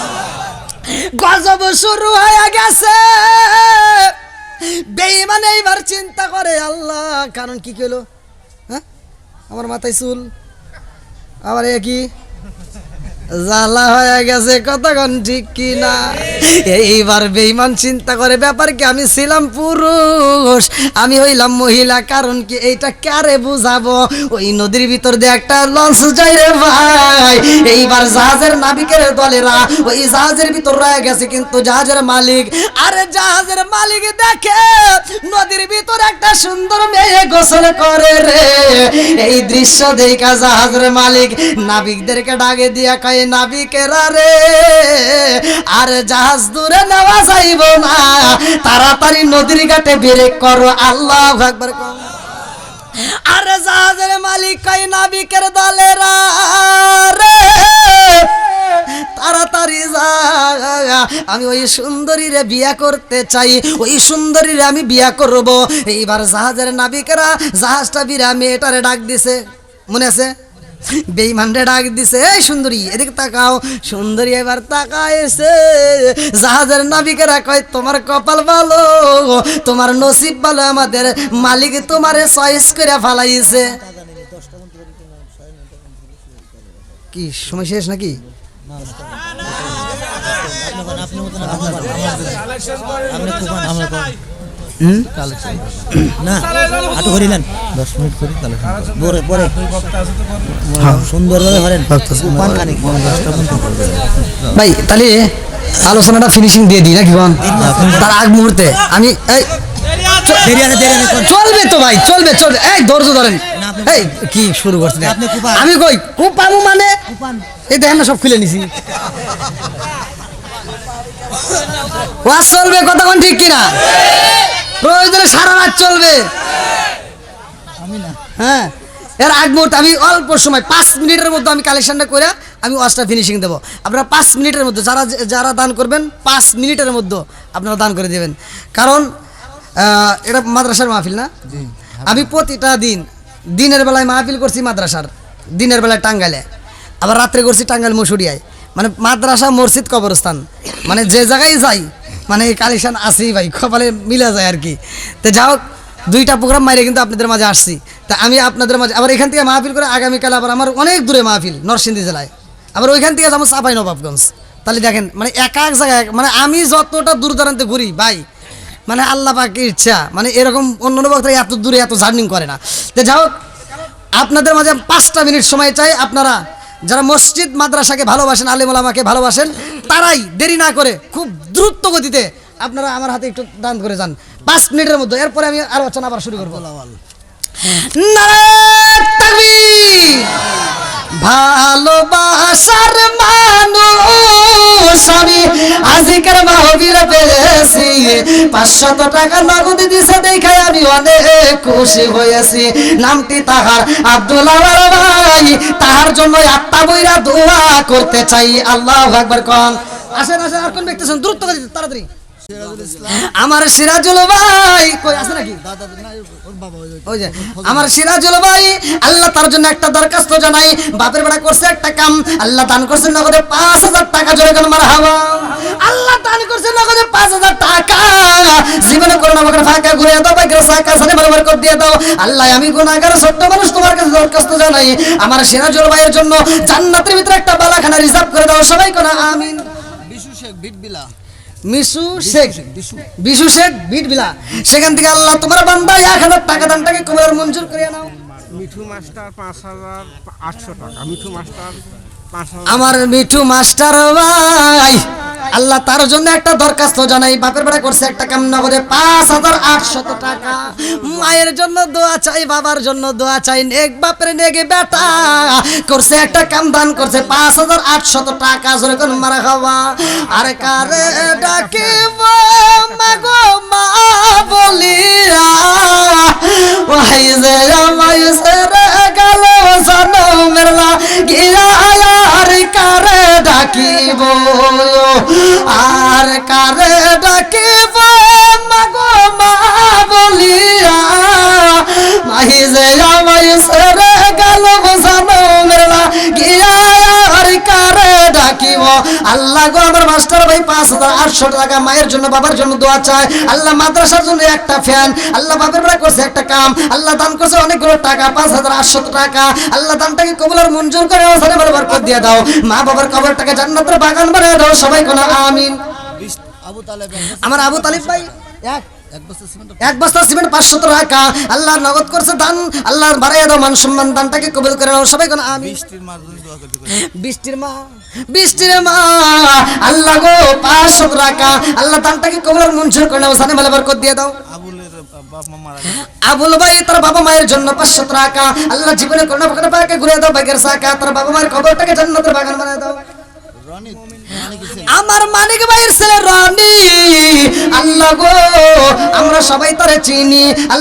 গজব শুরু হয়ে গেছে। বেঈমান এইবার চিন্তা করে, আল্লাহ কারণ কি কইলো? হ্যাঁ, আমার মাথায় চুল, আবার এ কি জ্বালা হয়ে গেছে কতক্ষণ ঠিক কি না। এইবার বেঈমান চিন্তা করে ব্যাপার কি, আমি ছিলাম পুরুষ, আমি হইলাম মহিলা, কারণ কি এইটা কারে বুঝাবো। ওই নদীর ভিতর দিয়ে একটা লঞ্চ যায় রে ভাই। এইবার জাহাজের নাবিকের দলেরা ওই জাহাজের ভিতর রয়ে গেছে, কিন্তু জাহাজের মালিক, আরে জাহাজের মালিক দেখে নদীর ভিতর একটা সুন্দর মেয়ে গোসল করে রে। এই দৃশ্য দেখা জাহাজের মালিক নাবিকদেরকে ডাকে দিয়া কয়, নাবিকেরা রে, আর জাহাজ দূরে নেওয়া যাইব না, তাড়াতাড়ি নদীর ঘাটে ব্রেক করো, আল্লাহু আকবার। আরে জাহাজের মালিক কয়, নাবিকের দলেরা রে, তাড়াতাড়ি যা, আমি ওই সুন্দরীরে বিয়া করতে চাই, ওই সুন্দরীরে আমি বিয়া করব। এইবার জাহাজের নাবিকেরা জাহাজটা বিরা মেয়েটারে ডাক দিছে, মনে আছে? বেঈমানরে ডাক দিছে, এই সুন্দরী এদিকে তাকাও। সুন্দরী এবার তাকাইছে, জাহাজের নাবিকেরা কয়, তোমার কপাল ভালো, তোমার নসিব ভালো, আমাদের মালিক তোমারে চয়েস করে ফালাইছে। কি সময় শেষ নাকি? না হাঁটু করিলেন 10 মিনিট করি তাহলে পরে পরে সুন্দরভাবে করেন ভাই। তাহলে আলোচনাটা ফিনিশিং দিয়ে দিই নাকি কোন? তার আগ মুহূর্তে আমি এই চলবে তো ভাই, চলবে চলবে, এই ধৈর্য ধরেন। এই কি শুরু করছেন? আমি কই কুপামু মানে এই দেখেন না, সব খুলে নিছি। ওয়াজ চলবে, কতক্ষণ ঠিক কিনা? প্রয়োজনে সারা রাত চলবে। হ্যাঁ, এর আগ মুহূর্তে আমি অল্প সময় 5 মিনিটের মধ্যে আমি কালেকশনটা করে আমি ওয়াজটা ফিনিশিং দেবো। আপনারা 5 মিনিটের মধ্যে যারা যারা দান করবেন 5 মিনিটের মধ্যে আপনারা দান করে দেবেন। কারণ এটা মাদ্রাসার মাহফিল না? আমি প্রতিটা দিনের বেলায় মাহফিল করছি মাদ্রাসার, দিনের বেলায় টাঙ্গাইলে, আবার রাত্রে করছি টাঙ্গাইল মসুরিয়ায়, মানে মাদ্রাসা মসজিদ কবরস্থান, মানে যে জায়গায় যাই মানে কালেকশন আসেই ভাই, কপালে মিলা যায় আর কি। তো যাও, 2টা প্রোগ্রাম মাইরে কিন্তু আপনাদের মাঝে আসছি। তা আমি আপনাদের মাঝে আবার এখান থেকে মাহফিল করে আগামীকাল আবার আমার অনেক দূরে মাহফিল নরসিংদী জেলায়, আবার ওইখান থেকে যাবো চাঁপাইনবাবগঞ্জ। তাহলে দেখেন মানে এক জায়গায়, মানে আমি যতটা দূর দূরান্তে ঘুরি ভাই, মানে আল্লাহ পাকের ইচ্ছা, মানে এরকম অন্য বক্তারা এত দূরে এত জার্নিং করে না। তো যাও, আপনাদের মাঝে 5টা মিনিট সময় চাই। আপনারা যারা মসজিদ মাদ্রাসাকে ভালোবাসেন, আলেম ওলামাকে ভালোবাসেন, তারাই দেরি না করে খুব দ্রুত গতিতে আপনারা আমার হাতে একটু দান করে যান 5 মিনিটের মধ্যে। এরপরে আমি আলোচনা আবার শুরু করবো। নারায়ে তাকবীর। ভালোবাসার মানুষ আমি আজকের মাহফিলে পেয়েছি, 500 টাকা নগদ দিছে দেখে আমি অনেক খুশি হয়েছি। নামটি তাহার আব্দুল্লাহ ভাই, তাহার জন্য আত্মা বইরা দোয়া করতে চাই। আল্লাহু আকবার কোন। আসেন আসেন, আর কোন ব্যক্তি আছেন? দ্রুত করে তাড়াতাড়ি। আমার সিরাজুল ভাই কই আছে নাকি? ওই যে আমার সিরাজুল ভাই, আল্লাহ তার জন্য একটা দরখাস্ত জানাই। বাপের বেটা করছে একটা কাম, আল্লাহ দান করছেন নগদে 5000 টাকা। জোরে কোন মারহাবা। আল্লাহ দান করছেন নগদে 5000 টাকা। জীবনে করোনা মগর ফাঁকা ঘুরে দাও, বাইকের সাকা সাথে বরকত দিয়ে দাও। আল্লাহ আমি গুনাহগার ছোট্ট মানুষ, তোমার কাছে দরখাস্ত জানাই, আমার সিরাজুল ভাইয়ের জন্য জান্নাতের ভিতরে একটা বালাখানা রিজার্ভ করে দাও। সবাই কোন আমিন। বিশু শেখ বিটবিলা, বিশু শেখ বিটবিলা, সেখান থেকে আল্লাহ তোমার বান্দা 1000 টাকা দানটাকে কবুল মঞ্জুর করে নাও। মিঠু মাস্টার 5800 টাকা। মিঠু মাস্টার 5000। আমার মিঠু মাস্টার ভাই, আল্লাহ তার জন্য একটা দরখাস্ত জানাই। বাপের বেটা করছে একটা কাম, নগদে 5800 টাকা। মায়ের জন্য দোয়া চাই, বাবার জন্য দোয়া চাই। নেক বাপের নেক বেটা করছে একটা কাম, দান করছে 5800 টাকা। জোরে কোন মারহাবা। আরে কারে ডাকিব মাগো মা বলিয়া, ওই যে আমায় সেরে গেল জনমের লাগিয়া। আর কারে ডাকিব, আর কারে ডাকিব মাগো মা বলিয়া, মাহি যে আমায় সেরে গেল জনমের লাগিয়া। আর কারে ডাকিব আল্লাহ গো আমার মাস্টার ভাই 5800 টাকা মায়ের জন্য বাবার জন্য দোয়া চায় আল্লাহ মাদ্রাসার জন্য একটা ফ্যান আল্লাহ বাপের বেলা করছে একটা কাম আল্লাহ দান করছে অনেকগুলো টাকা 5800 টাকা আল্লাহ দানটাকে কবুল আর মঞ্জুর করে ওখানে বরকত দিয়ে দাও মা বাবার কবরটাকে জান্নাতের বাগান বানিয়ে দাও সবাই কোন আমিন আমার আবু তালিব ভাই এক বস্তা সিমেন্ট 500 টাকা আল্লাহ নগদ করছে দান আল্লাহর বাড়াইয়া দাও মান সম্মান দানটাকে কবুল করে নাও সবাই কোন আমিন বৃষ্টির মা আল্লাহ গো 500 টাকা আল্লাহ দানটাকে কবুল আর মঞ্জুর করে নাও জানে ভালো বরকত দিয়ে দাও আবুল ভাই তার বাবা মায়ের জন্য 500 টাকা আল্লাহ জীবনে কোনো প্রকার পাকে ঘুরে দাও বাইকের চাকা তার বাবা মায়ের কবরটাকে জান্নাতের বাগান বানিয়ে দাও আমার মানিক ভাইয়ের ছেলে রনি আল্লাহ গো আমরা সবাই তারে চিনি আল্লাহ